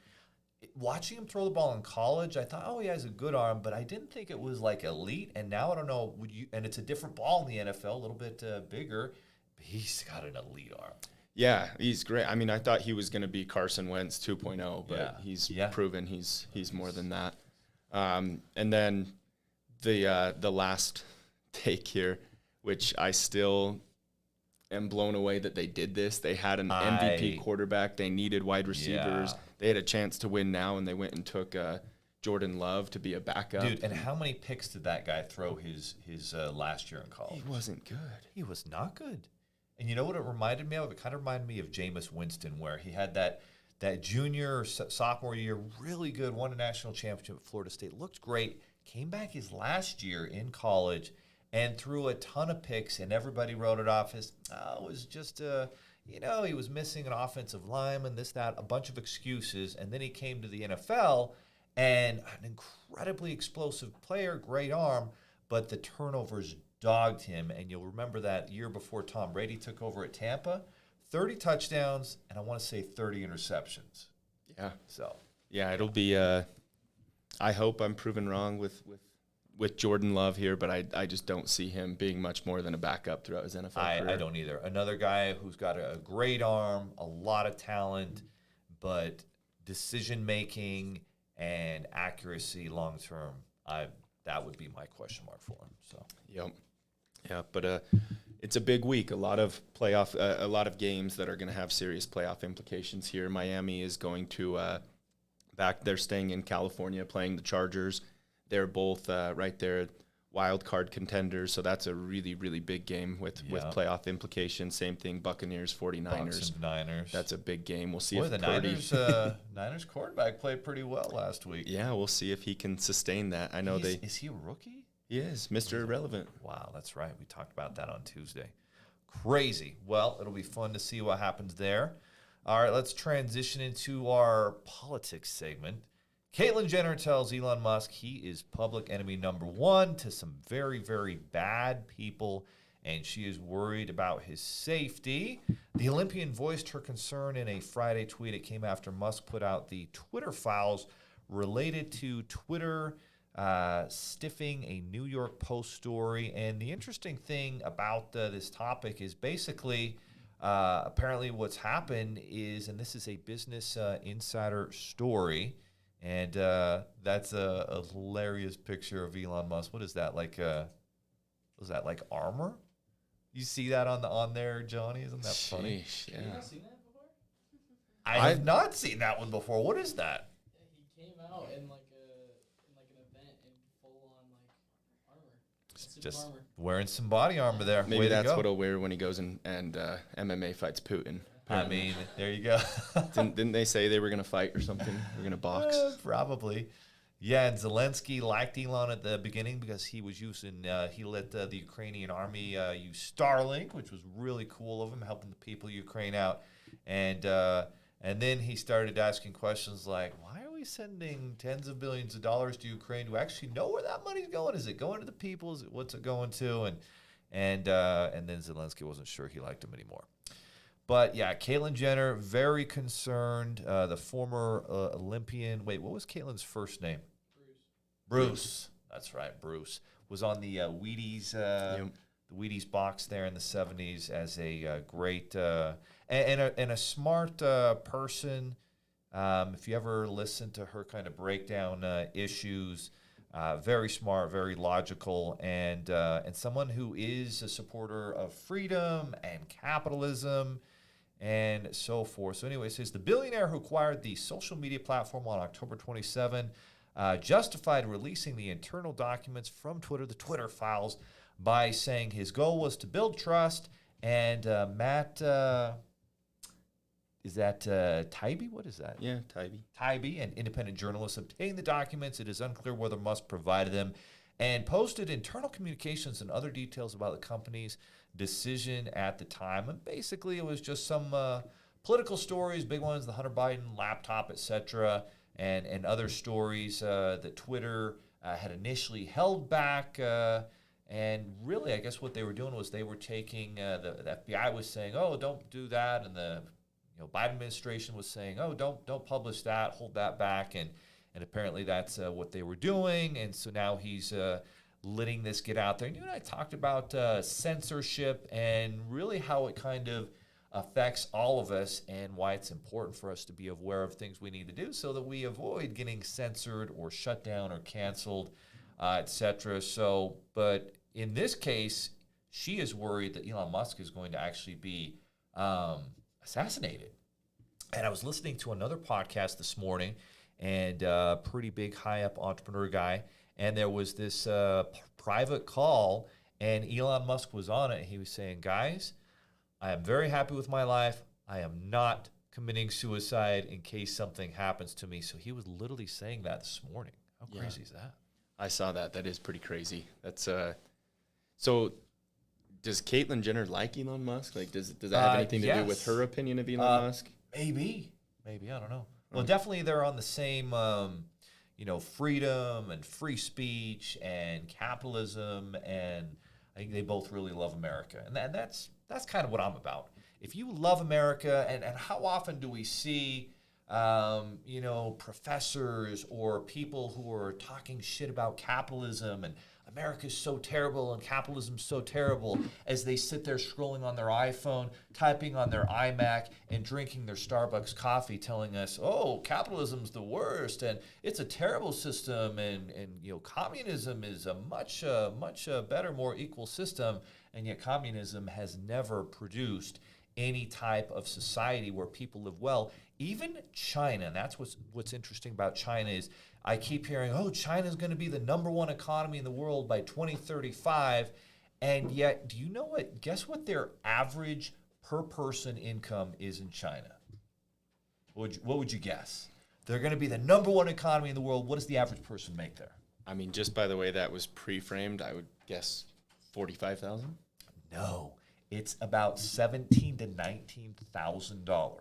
Watching him throw the ball in college, I thought, oh, he has a good arm, but I didn't think it was like elite. And now I don't know. And it's a different ball in the NFL, a little bit bigger. But he's got an elite arm. Yeah, he's great. I mean, I thought he was going to be Carson Wentz 2.0, but he's proven he's more than that. And then the last take here, which I still am blown away that they did this. They had an MVP quarterback. They needed wide receivers. They had a chance to win now, and they went and took Jordan Love to be a backup. Dude, and how many picks did that guy throw his last year in college? He wasn't good. He was not good. And you know what it reminded me of? It kind of reminded me of Jameis Winston, where he had that junior or sophomore year, really good, won a national championship at Florida State, looked great, came back his last year in college and threw a ton of picks, and everybody wrote it off as, it was just, he was missing an offensive lineman, this, that, a bunch of excuses. And then he came to the NFL, and an incredibly explosive player, great arm, but the turnovers dogged him. And you'll remember that year before Tom Brady took over at Tampa, 30 touchdowns, and I want to say 30 interceptions. Yeah. So. Yeah, it'll be. I hope I'm proven wrong with Jordan Love here, but I just don't see him being much more than a backup throughout his NFL career. I don't either. Another guy who's got a great arm, a lot of talent, but decision making and accuracy long term, that would be my question mark for him. So. Yep. Yeah, but it's a big week. A lot of games that are going to have serious playoff implications here. Miami is going to they're staying in California, playing the Chargers. They're both right there, wild card contenders. So that's a really, really big game with playoff implications. Same thing, Buccaneers, 49ers. Niners. That's a big game. We'll see if the Niners quarterback played pretty well last week. Yeah, we'll see if he can sustain that. I know is he a rookie? He is, Mr. Irrelevant. Wow, that's right. We talked about that on Tuesday. Crazy. Well, it'll be fun to see what happens there. All right, let's transition into our politics segment. Caitlyn Jenner tells Elon Musk he is public enemy number one to some very, very bad people, and she is worried about his safety. The Olympian voiced her concern in a Friday tweet. It came after Musk put out the Twitter files related to Twitter stiffing a New York Post story. And the interesting thing about this topic is basically apparently what's happened is, and this is a Business Insider story, and that's a hilarious picture of Elon Musk. What is that, like was that like armor? You see that on there, Johnny? Isn't that funny? Sheesh, Have you yeah. not seen that before? I have not seen that one before. What is that? Yeah, he came out in like an event in full on like armor. Suit Just armor. wearing some body armor there. Maybe Way to that's go. what he'll wear when he goes and MMA fights Putin. I mean, there you go. Didn't they say they were going to fight or something? They're going to box. Probably. Yeah, and Zelensky liked Elon at the beginning because he was using, he let the Ukrainian army use Starlink, which was really cool of him, helping the people of Ukraine out. And then he started asking questions like, why are we sending tens of billions of dollars to Ukraine? Do we actually know where that money's going? Is it going to the people? What's it going to? And then Zelensky wasn't sure he liked him anymore. But yeah, Caitlyn Jenner, very concerned. The former Olympian, wait, what was Caitlyn's first name? Bruce. That's right, Bruce. Was on the Wheaties, the Wheaties box there in the 70s as a great and a smart person. If you ever listen to her kind of break down issues, very smart, very logical, and someone who is a supporter of freedom and capitalism and so forth. So anyway, it says the billionaire who acquired the social media platform on October 27 justified releasing the internal documents from Twitter, the Twitter files, by saying his goal was to build trust. And Matt, is that Taibbi? What is that? Yeah, Taibbi. Taibbi, an independent journalist, obtained the documents. It is unclear whether Musk provided them, and posted internal communications and other details about the company's decision at the time. And basically, it was just some political stories, big ones, the Hunter Biden laptop, etc., and other stories that Twitter had initially held back. And really, I guess what they were doing was they were taking, the FBI was saying, oh, don't do that, and the Biden administration was saying, oh, don't publish that, hold that back, and apparently that's what they were doing. And so now he's letting this get out there. And you and I talked about censorship and really how it kind of affects all of us and why it's important for us to be aware of things we need to do so that we avoid getting censored or shut down or canceled, etc. So, but in this case, she is worried that Elon Musk is going to actually be assassinated. And I was listening to another podcast this morning, and pretty big high-up entrepreneur guy, and there was this private call, and Elon Musk was on it, and he was saying, guys, I am very happy with my life. I am not committing suicide in case something happens to me. So he was literally saying that this morning. How crazy is that? I saw that. That is pretty crazy. That's so. Does Caitlyn Jenner like Elon Musk? Like, does that have anything to do with her opinion of Elon Musk? Maybe. I don't know. Well, definitely they're on the same, freedom and free speech and capitalism, and I think they both really love America, and that's kind of what I'm about. If you love America, and how often do we see, professors or people who are talking shit about capitalism and America's so terrible and capitalism's so terrible as they sit there scrolling on their iPhone, typing on their iMac, and drinking their Starbucks coffee, telling us, oh, capitalism's the worst, and it's a terrible system, and communism is a much better, more equal system, and yet communism has never produced any type of society where people live well. Even China, and that's what's interesting about China is I keep hearing, oh, China's going to be the number one economy in the world by 2035. And yet, do you know what? Guess what their average per person income is in China? What would you guess? They're going to be the number one economy in the world. What does the average person make there? I mean, just by the way that was pre-framed, I would guess $45,000. No, it's about $17,000 to $19,000.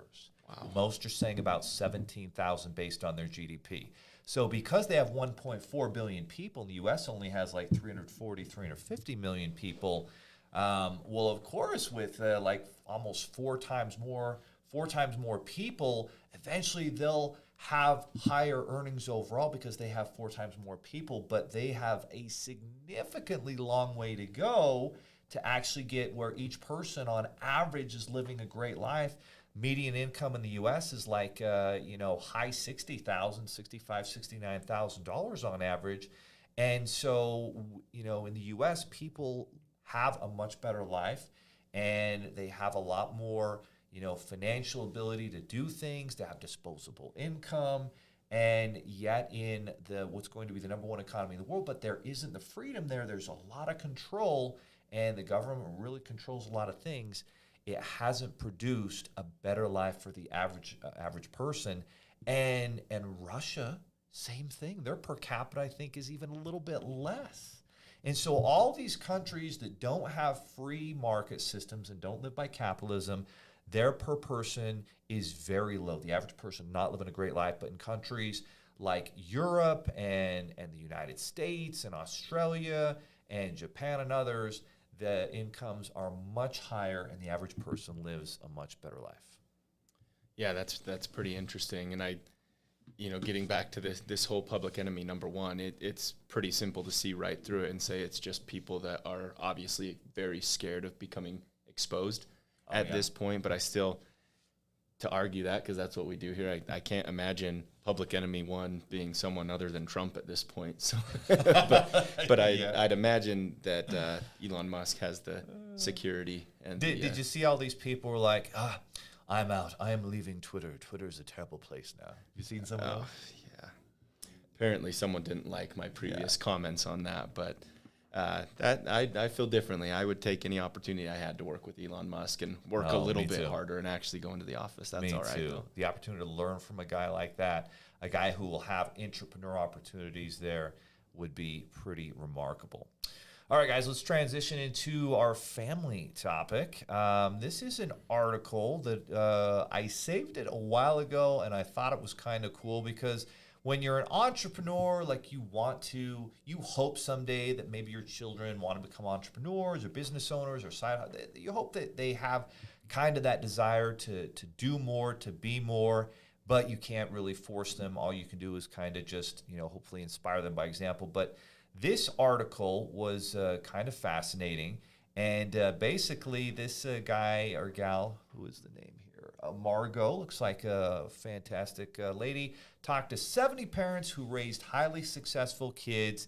Wow. Most are saying about 17,000 based on their GDP. So because they have 1.4 billion people, and the U.S. only has like 340, 350 million people, well, of course, with like almost four times more people, eventually they'll have higher earnings overall because they have four times more people, but they have a significantly long way to go to actually get where each person on average is living a great life. Median income in the U.S. is like, high $60,000, $65,000, $69,000 on average. And so, in the U.S., people have a much better life, and they have a lot more, financial ability to do things, to have disposable income, and yet in what's going to be the number one economy in the world, but there isn't the freedom there. There's a lot of control, and the government really controls a lot of things. It hasn't produced a better life for the average person. And Russia, same thing. Their per capita, I think, is even a little bit less. And so all these countries that don't have free market systems and don't live by capitalism, their per person is very low. The average person not living a great life. But in countries like Europe and the United States and Australia and Japan and others, the incomes are much higher and the average person lives a much better life. Yeah, that's pretty interesting. And getting back to this whole public enemy number one, it's pretty simple to see right through it and say it's just people that are obviously very scared of becoming exposed at this point. But I still, to argue that, because that's what we do here, I can't imagine public enemy one being someone other than Trump at this point. So, but I'd imagine that Elon Musk has the security. And did you see all these people were like, I'm out. I am leaving Twitter. Twitter's a terrible place now. You seen some of those? Yeah. Apparently someone didn't like my previous comments on that, but that I feel differently. I would take any opportunity I had to work with Elon Musk and work a little bit harder and actually go into the office. That's all right. Me too. Though. The opportunity to learn from a guy like that, a guy who will have entrepreneur opportunities there, would be pretty remarkable. All right, guys, let's transition into our family topic. This is an article that I saved it a while ago, and I thought it was kind of cool because when you're an entrepreneur, like you hope someday that maybe your children want to become entrepreneurs or business owners or you hope that they have kind of that desire to do more, to be more, but you can't really force them. All you can do is kind of just, hopefully inspire them by example. But this article was kind of fascinating. And basically this guy or gal, who is the name here? Margot, looks like a fantastic lady, talked to 70 parents who raised highly successful kids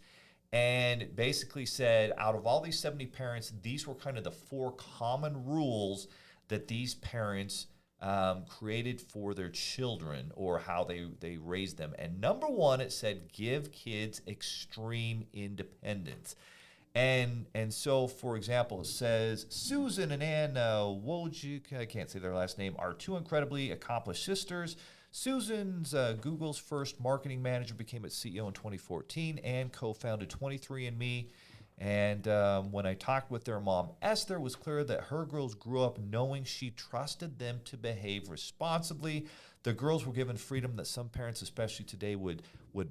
and basically said out of all these 70 parents, these were kind of the 4 common rules that these parents created for their children or how they raised them. And number 1, it said, give kids extreme independence. And so, for example, it says, Susan and Ann Wojcik, I can't say their last name, are 2 incredibly accomplished sisters. Susan's Google's first marketing manager, became its CEO in 2014, and co-founded 23andMe. And when I talked with their mom, Esther, it was clear that her girls grew up knowing she trusted them to behave responsibly. The girls were given freedom that some parents, especially today, would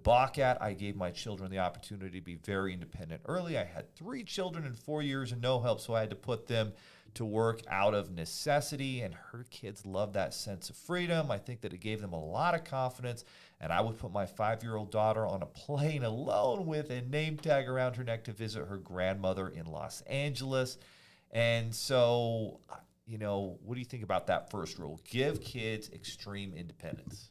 balk at. I gave my children the opportunity to be very independent early. I had 3 children in 4 years and no help, so I had to put them to work out of necessity, and her kids love that sense of freedom. I think that it gave them a lot of confidence, and I would put my 5-year-old daughter on a plane alone with a name tag around her neck to visit her grandmother in Los Angeles. And so, what do you think about that first rule? Give kids extreme independence.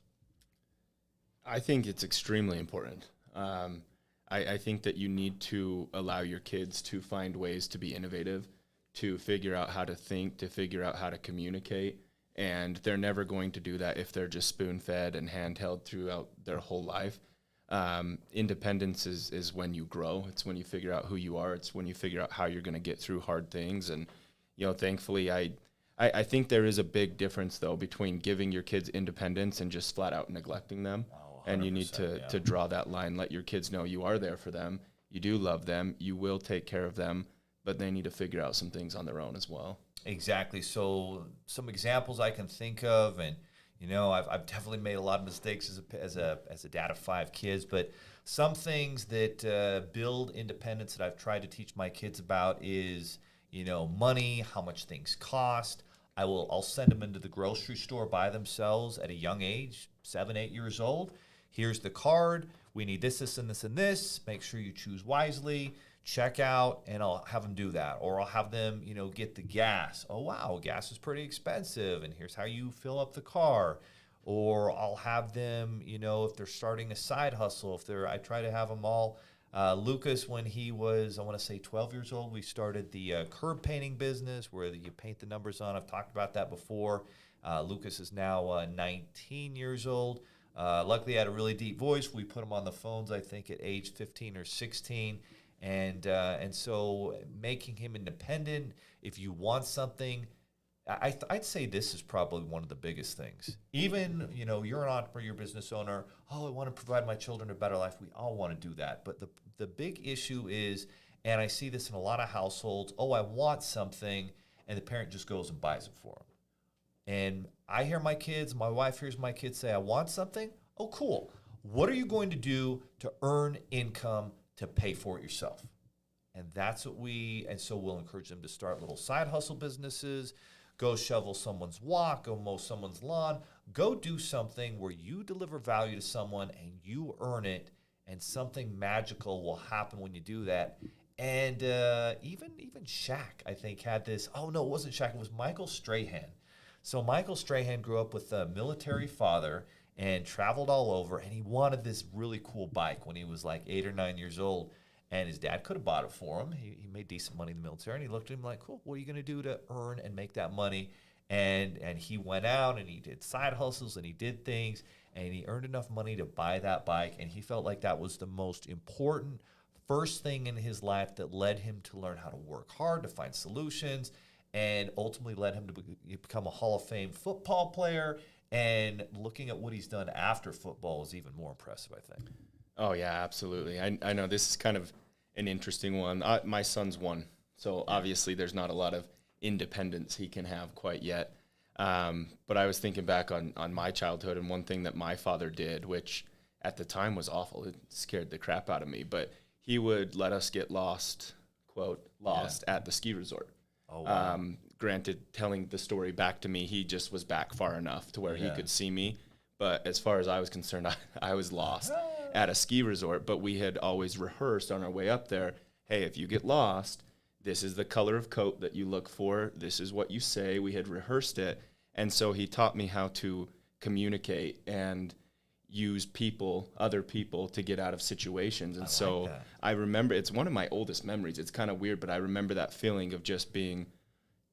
I think it's extremely important. I think that you need to allow your kids to find ways to be innovative, to figure out how to think, to figure out how to communicate. And they're never going to do that if they're just spoon-fed and handheld throughout their whole life. Independence is when you grow. It's when you figure out who you are. It's when you figure out how you're going to get through hard things. And, thankfully, I think there is a big difference, though, between giving your kids independence and just flat out neglecting them. And you need to draw that line, let your kids know you are there for them. You do love them. You will take care of them, but they need to figure out some things on their own as well. Exactly. So some examples I can think of, and I've definitely made a lot of mistakes as a dad of 5 kids, but some things that build independence that I've tried to teach my kids about is, money, how much things cost. I'll send them into the grocery store by themselves at a young age, 7, 8 years old. Here's the card. We need this, this, and this, and this. Make sure you choose wisely. Check out, and I'll have them do that. Or I'll have them, get the gas. Oh, wow, gas is pretty expensive, and here's how you fill up the car. Or I'll have them, if they're starting a side hustle, I try to have them all. Lucas, when he was, I want to say 12 years old, we started the curb painting business where you paint the numbers on. I've talked about that before. Lucas is now 19 years old. Luckily, he had a really deep voice. We put him on the phones, I think, at age 15 or 16. And so making him independent, if you want something, I'd say this is probably one of the biggest things. Even, you're an entrepreneur, you're a business owner. Oh, I want to provide my children a better life. We all want to do that. But the big issue is, and I see this in a lot of households, oh, I want something, and the parent just goes and buys it for them. And I hear my wife hears my kids say, I want something. Oh, cool. What are you going to do to earn income to pay for it yourself? And that's what so we'll encourage them to start little side hustle businesses, go shovel someone's walk, go mow someone's lawn, go do something where you deliver value to someone and you earn it, and something magical will happen when you do that. And even Shaq, I think, had this. Oh, no, it wasn't Shaq. It was Michael Strahan. So Michael Strahan grew up with a military father and traveled all over, and he wanted this really cool bike when he was like 8 or 9 years old. And his dad could have bought it for him. He made decent money in the military, and he looked at him like, cool, what are you going to do to earn and make that money? And he went out, and he did side hustles, and he did things, and he earned enough money to buy that bike, and he felt like that was the most important first thing in his life that led him to learn how to work hard, to find solutions, and ultimately led him to become a Hall of Fame football player. And looking at what he's done after football is even more impressive, I think. Oh, yeah, absolutely. I know this is kind of an interesting one. My son's 1, so obviously there's not a lot of independence he can have quite yet. But I was thinking back on my childhood, and one thing that my father did, which at the time was awful, it scared the crap out of me, but he would let us get lost, quote, at the ski resort. Oh, wow. Granted, telling the story back to me, he just was back far enough to where he could see me. But as far as I was concerned, I was lost at a ski resort. But we had always rehearsed on our way up there, hey, if you get lost, this is the color of coat that you look for. This is what you say. We had rehearsed it. And so he taught me how to communicate and use other people to get out of situations. And so I remember, it's one of my oldest memories. It's kind of weird, but I remember that feeling of just being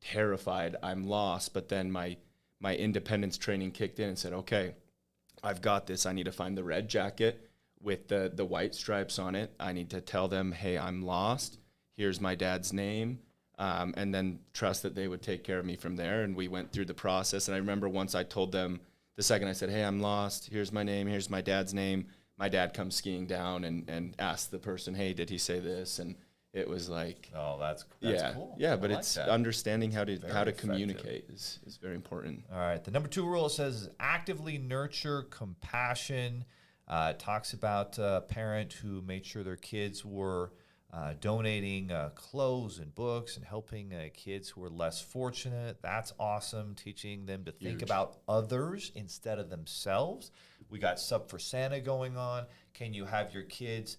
terrified. I'm lost. But then my independence training kicked in and said, okay, I've got this. I need to find the red jacket with the white stripes on it. I need to tell them, hey, I'm lost. Here's my dad's name. And then trust that they would take care of me from there. And we went through the process. And I remember once I told them, the second I said, hey, I'm lost, here's my name, here's my dad's name, my dad comes skiing down and asks the person, hey, did he say this? And it was like, oh, that's cool. Yeah, but it's understanding how to communicate is very important. All right. The number 2 rule says actively nurture compassion. Talks about a parent who made sure their kids were donating clothes and books and helping kids who are less fortunate. That's awesome. Teaching them to think about others instead of themselves. We got Sub for Santa going on. Can you have your kids,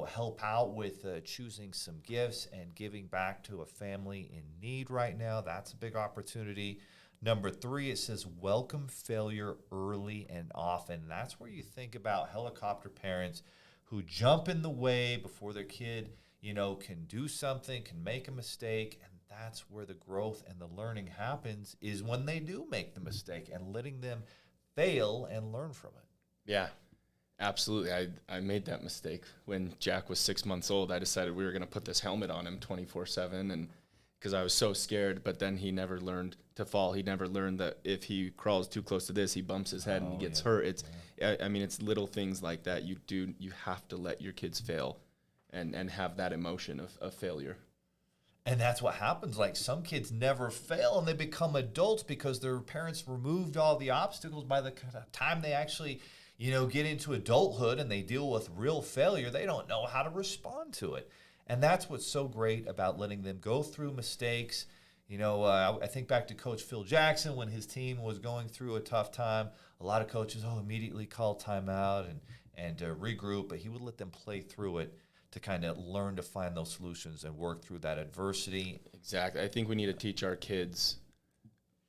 help out with choosing some gifts and giving back to a family in need right now? That's a big opportunity. Number 3, it says welcome failure early and often. That's where you think about helicopter parents who jump in the way before their kid, can do something, can make a mistake, and that's where the growth and the learning happens, is when they do make the mistake and letting them fail and learn from it. Yeah, absolutely. I made that mistake when Jack was 6 months old. I decided we were going to put this helmet on him 24/7, and because I was so scared, but then he never learned to fall. He never learned that if he crawls too close to this, he bumps his head and he gets hurt. I mean, it's little things like that. You have to let your kids fail and have that emotion of failure. And that's what happens. Like some kids never fail and they become adults because their parents removed all the obstacles. By the time they actually, get into adulthood and they deal with real failure, they don't know how to respond to it. And that's what's so great about letting them go through mistakes. I think back to Coach Phil Jackson when his team was going through a tough time. A lot of coaches, immediately call timeout and regroup, but he would let them play through it to kind of learn to find those solutions and work through that adversity. Exactly. I think we need to teach our kids,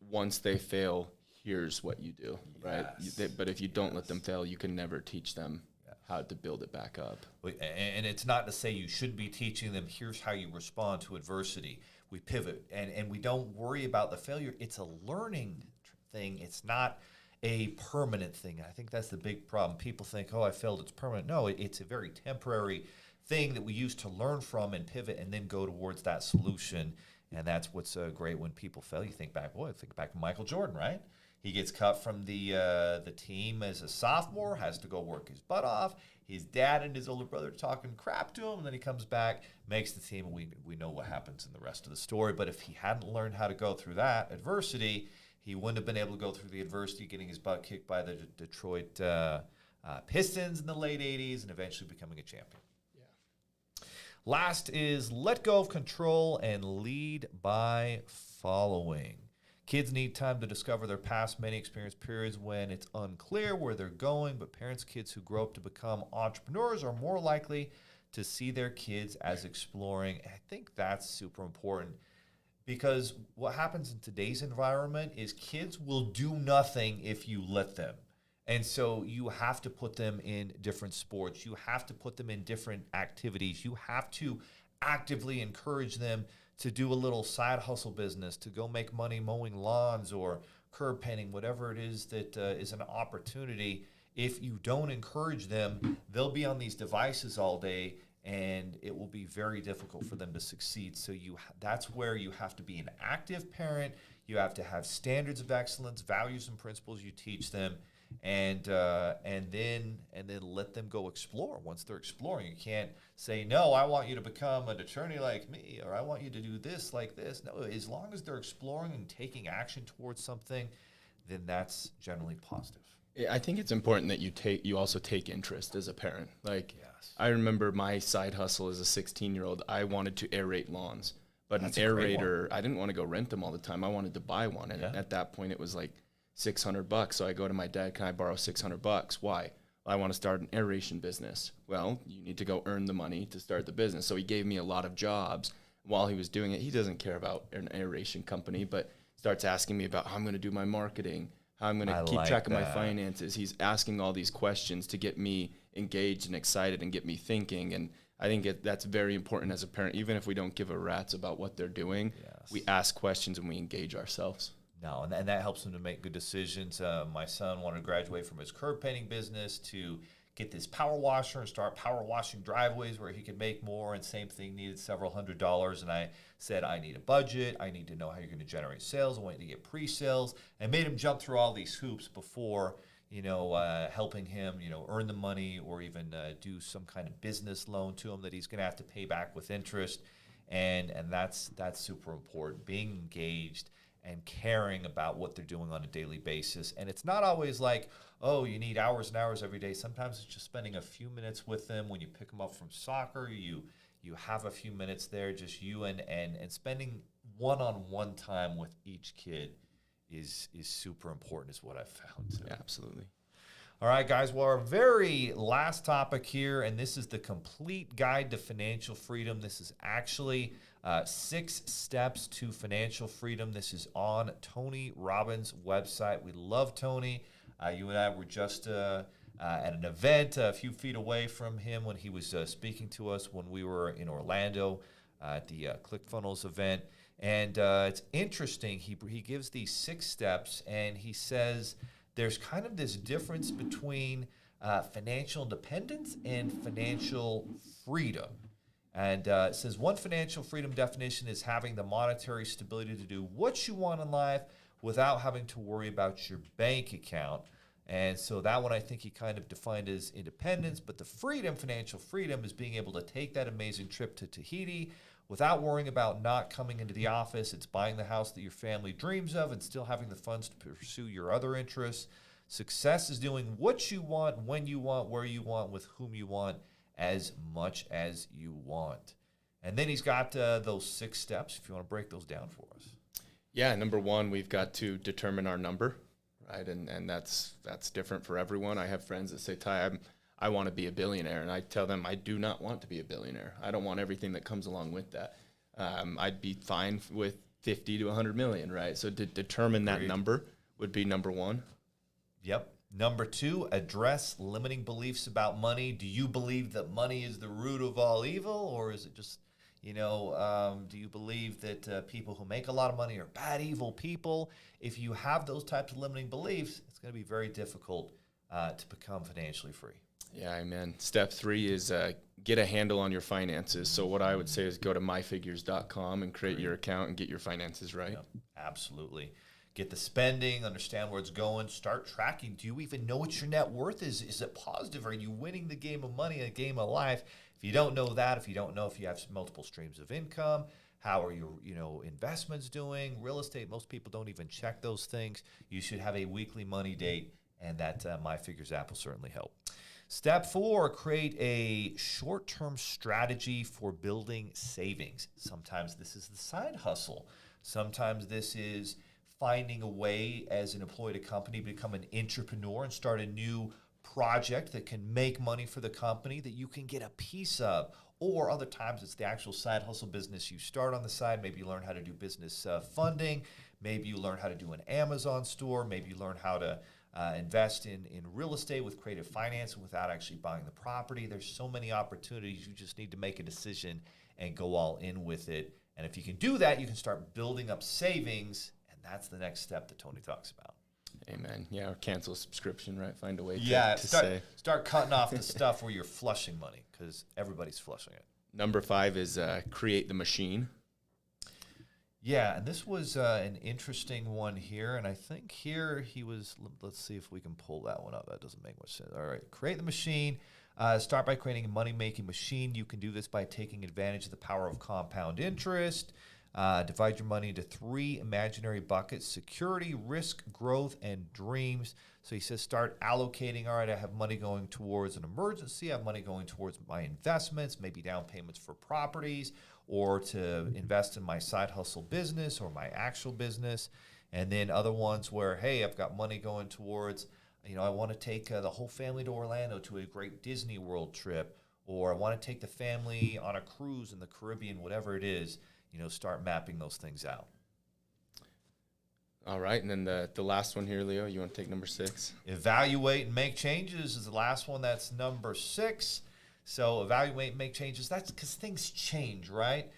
once they fail, here's what you do, right? Yes. But if you don't let them fail, you can never teach them how to build it back up. And it's not to say you should be teaching them, here's how you respond to adversity. We pivot, and we don't worry about the failure. It's a learning thing. It's not a permanent thing. I think that's the big problem. People think, I failed, it's permanent. No, it's a very temporary thing that we use to learn from and pivot and then go towards that solution. And that's what's great when people fail. You think back to Michael Jordan, right? He gets cut from the team as a sophomore, has to go work his butt off. His dad and his older brother talking crap to him, and then he comes back, makes the team, and we know what happens in the rest of the story. But if he hadn't learned how to go through that adversity, he wouldn't have been able to go through the adversity, getting his butt kicked by the Detroit Pistons in the late 80s and eventually becoming a champion. Last is let go of control and lead by following. Kids need time to discover their past. Many experience periods when it's unclear where they're going, but parents, kids who grow up to become entrepreneurs are more likely to see their kids as exploring. I think that's super important because what happens in today's environment is kids will do nothing if you let them. And so you have to put them in different sports. You have to put them in different activities. You have to actively encourage them to do a little side hustle business, to go make money mowing lawns or curb painting, whatever it is that is an opportunity. If you don't encourage them, they'll be on these devices all day, and it will be very difficult for them to succeed. So that's where you have to be an active parent. You have to have standards of excellence, values and principles you teach them. And then let them go explore. Once they're exploring, you can't say, no, I want you to become an attorney like me, or I want you to do this like this. No, as long as they're exploring and taking action towards something, then that's generally positive. I think it's important that you also take interest as a parent. Like, yes. I remember my side hustle as a 16-year-old. I wanted to aerate lawns, but That's an aerator, I didn't want to go rent them all the time. I wanted to buy one, and at that point, it was like $600. So I go to my dad, can I borrow $600? Why? I want to start an aeration business. Well, you need to go earn the money to start the business. So he gave me a lot of jobs. While he was doing it, he doesn't care about an aeration company, but starts asking me about how I'm going to do my marketing, how I'm going to keep track of my finances. He's asking all these questions to get me engaged and excited and get me thinking. And I think that's very important as a parent. Even if we don't give a rat's about what they're doing, we ask questions and we engage ourselves. No, and that helps them to make good decisions. My son wanted to graduate from his curb painting business to get this power washer and start power washing driveways where he could make more, and same thing, needed several $100s. And I said, I need a budget. I need to know how you're going to generate sales. I want you to get pre-sales, and made him jump through all these hoops before, helping him, earn the money or even do some kind of business loan to him that he's going to have to pay back with interest. And that's super important, being engaged and caring about what they're doing on a daily basis. And it's not always like, oh, you need hours and hours every day. Sometimes it's just spending a few minutes with them. When you pick them up from soccer, you have a few minutes there, just you and spending one-on-one time with each kid is super important, is what I've found. So. Yeah, absolutely. All right, guys. Well, our very last topic here, and this is the complete guide to financial freedom. This is actually 6 steps to financial freedom. This is on Tony Robbins' website. We love Tony. You and I were just at an event a few feet away from him when he was speaking to us when we were in Orlando at the ClickFunnels event. And it's interesting. He gives these 6 steps, and he says there's kind of this difference between financial independence and financial freedom. And it says one financial freedom definition is having the monetary stability to do what you want in life without having to worry about your bank account. And so that one I think he kind of defined as independence, but the freedom, financial freedom, is being able to take that amazing trip to Tahiti without worrying about not coming into the office. It's buying the house that your family dreams of and still having the funds to pursue your other interests. Success is doing what you want, when you want, where you want, with whom you want, as much as you want. And then he's got those 6 steps, if you want to break those down for us. Yeah, number 1, we've got to determine our number, right? And that's different for everyone. I have friends that say, Ty, I want to be a billionaire. And I tell them I do not want to be a billionaire. I don't want everything that comes along with that. I'd be fine with 50 to 100 million, right? So to determine that number would be number 1. Yep. Number 2, address limiting beliefs about money. Do you believe that money is the root of all evil, or is it just, do you believe that people who make a lot of money are bad, evil people? If you have those types of limiting beliefs, it's going to be very difficult to become financially free. Yeah, amen. Step 3 is get a handle on your finances. So what I would say is go to myfigures.com and create your account and get your finances right. Yep, absolutely. Get the spending, understand where it's going, start tracking. Do you even know what your net worth is? Is it positive? Are you winning the game of money, a game of life? If you don't know that, if you don't know if you have multiple streams of income, how are your investments doing? Real estate, most people don't even check those things. You should have a weekly money date, and that MyFigures app will certainly help. Step 4, create a short-term strategy for building savings. Sometimes this is the side hustle. Sometimes this is finding a way as an employee at a company to become an entrepreneur and start a new project that can make money for the company that you can get a piece of. Or other times it's the actual side hustle business you start on the side. Maybe you learn how to do business funding. Maybe you learn how to do an Amazon store. Maybe you learn how to invest in real estate with creative financing without actually buying the property. There's so many opportunities. You just need to make a decision and go all in with it. And if you can do that, you can start building up savings. That's the next step that Tony talks about. Amen. Yeah, or cancel a subscription, right? Find a way to start cutting off the stuff where you're flushing money, because everybody's flushing it. Number 5 is create the machine. Yeah, and this was an interesting one here, and I think here he was, let's see if we can pull that one up. That doesn't make much sense. All right, create the machine. Start by creating a money-making machine. You can do this by taking advantage of the power of compound interest. Divide your money into 3 imaginary buckets: security, risk, growth, and dreams. So he says start allocating. All right, I have money going towards an emergency. I have money going towards my investments, maybe down payments for properties, or to invest in my side hustle business or my actual business. And then other ones where, hey, I've got money going towards, I want to take the whole family to Orlando to a great Disney World trip, or I want to take the family on a cruise in the Caribbean, whatever it is. Start mapping those things out. All right, and then the last one here, Leo, you want to take number 6? Evaluate and make changes is the last one. That's number 6. So evaluate and make changes. That's because things change, right?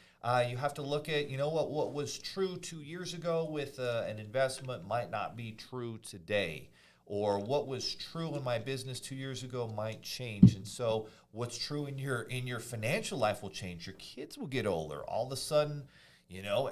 You have to look at, what was true 2 years ago with an investment might not be true today. Or what was true in my business 2 years ago might change. And so what's true in your financial life will change. Your kids will get older. All of a sudden,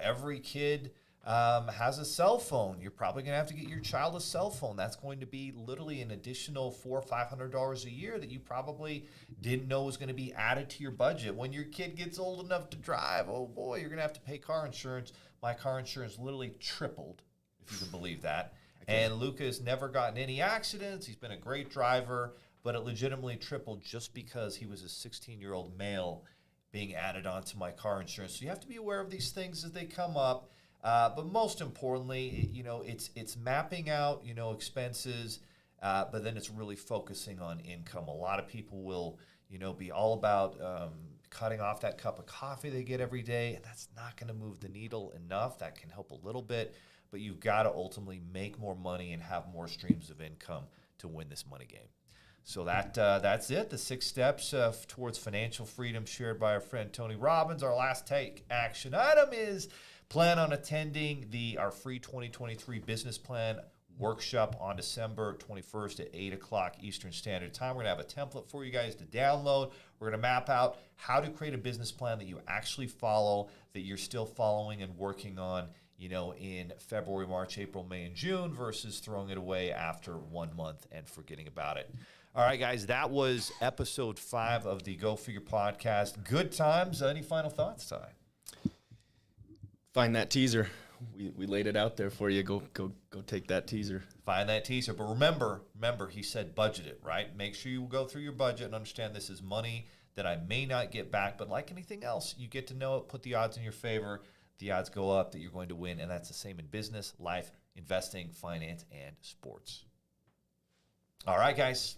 every kid has a cell phone. You're probably going to have to get your child a cell phone. That's going to be literally an additional $400 or $500 a year that you probably didn't know was going to be added to your budget. When your kid gets old enough to drive, oh boy, you're going to have to pay car insurance. My car insurance literally tripled, if you can believe that. And Luca has never gotten any accidents. He's been a great driver, but it legitimately tripled just because he was a 16-year-old male being added onto my car insurance. So you have to be aware of these things as they come up. But most importantly, it's mapping out, expenses, but then it's really focusing on income. A lot of people will, be all about cutting off that cup of coffee they get every day, and that's not going to move the needle enough. That can help a little bit, but you've got to ultimately make more money and have more streams of income to win this money game. So that's it. The 6 steps towards financial freedom shared by our friend Tony Robbins. Our last take action item is plan on attending our free 2023 business plan workshop on December 21st at 8 o'clock Eastern Standard Time. We're going to have a template for you guys to download. We're going to map out how to create a business plan that you actually follow, that you're still following and working on, in February, March, April, May, and June versus throwing it away after 1 month and forgetting about it. All right, guys, that was episode 5 of the Go Figure podcast. Good times. Any final thoughts, Ty? Find that teaser. We laid it out there for you. Go take that teaser. Find that teaser. But remember, he said budget it, right? Make sure you go through your budget and understand this is money that I may not get back. But like anything else, you get to know it, put the odds in your favor. The odds go up that you're going to win. And that's the same in business, life, investing, finance, and sports. All right, guys.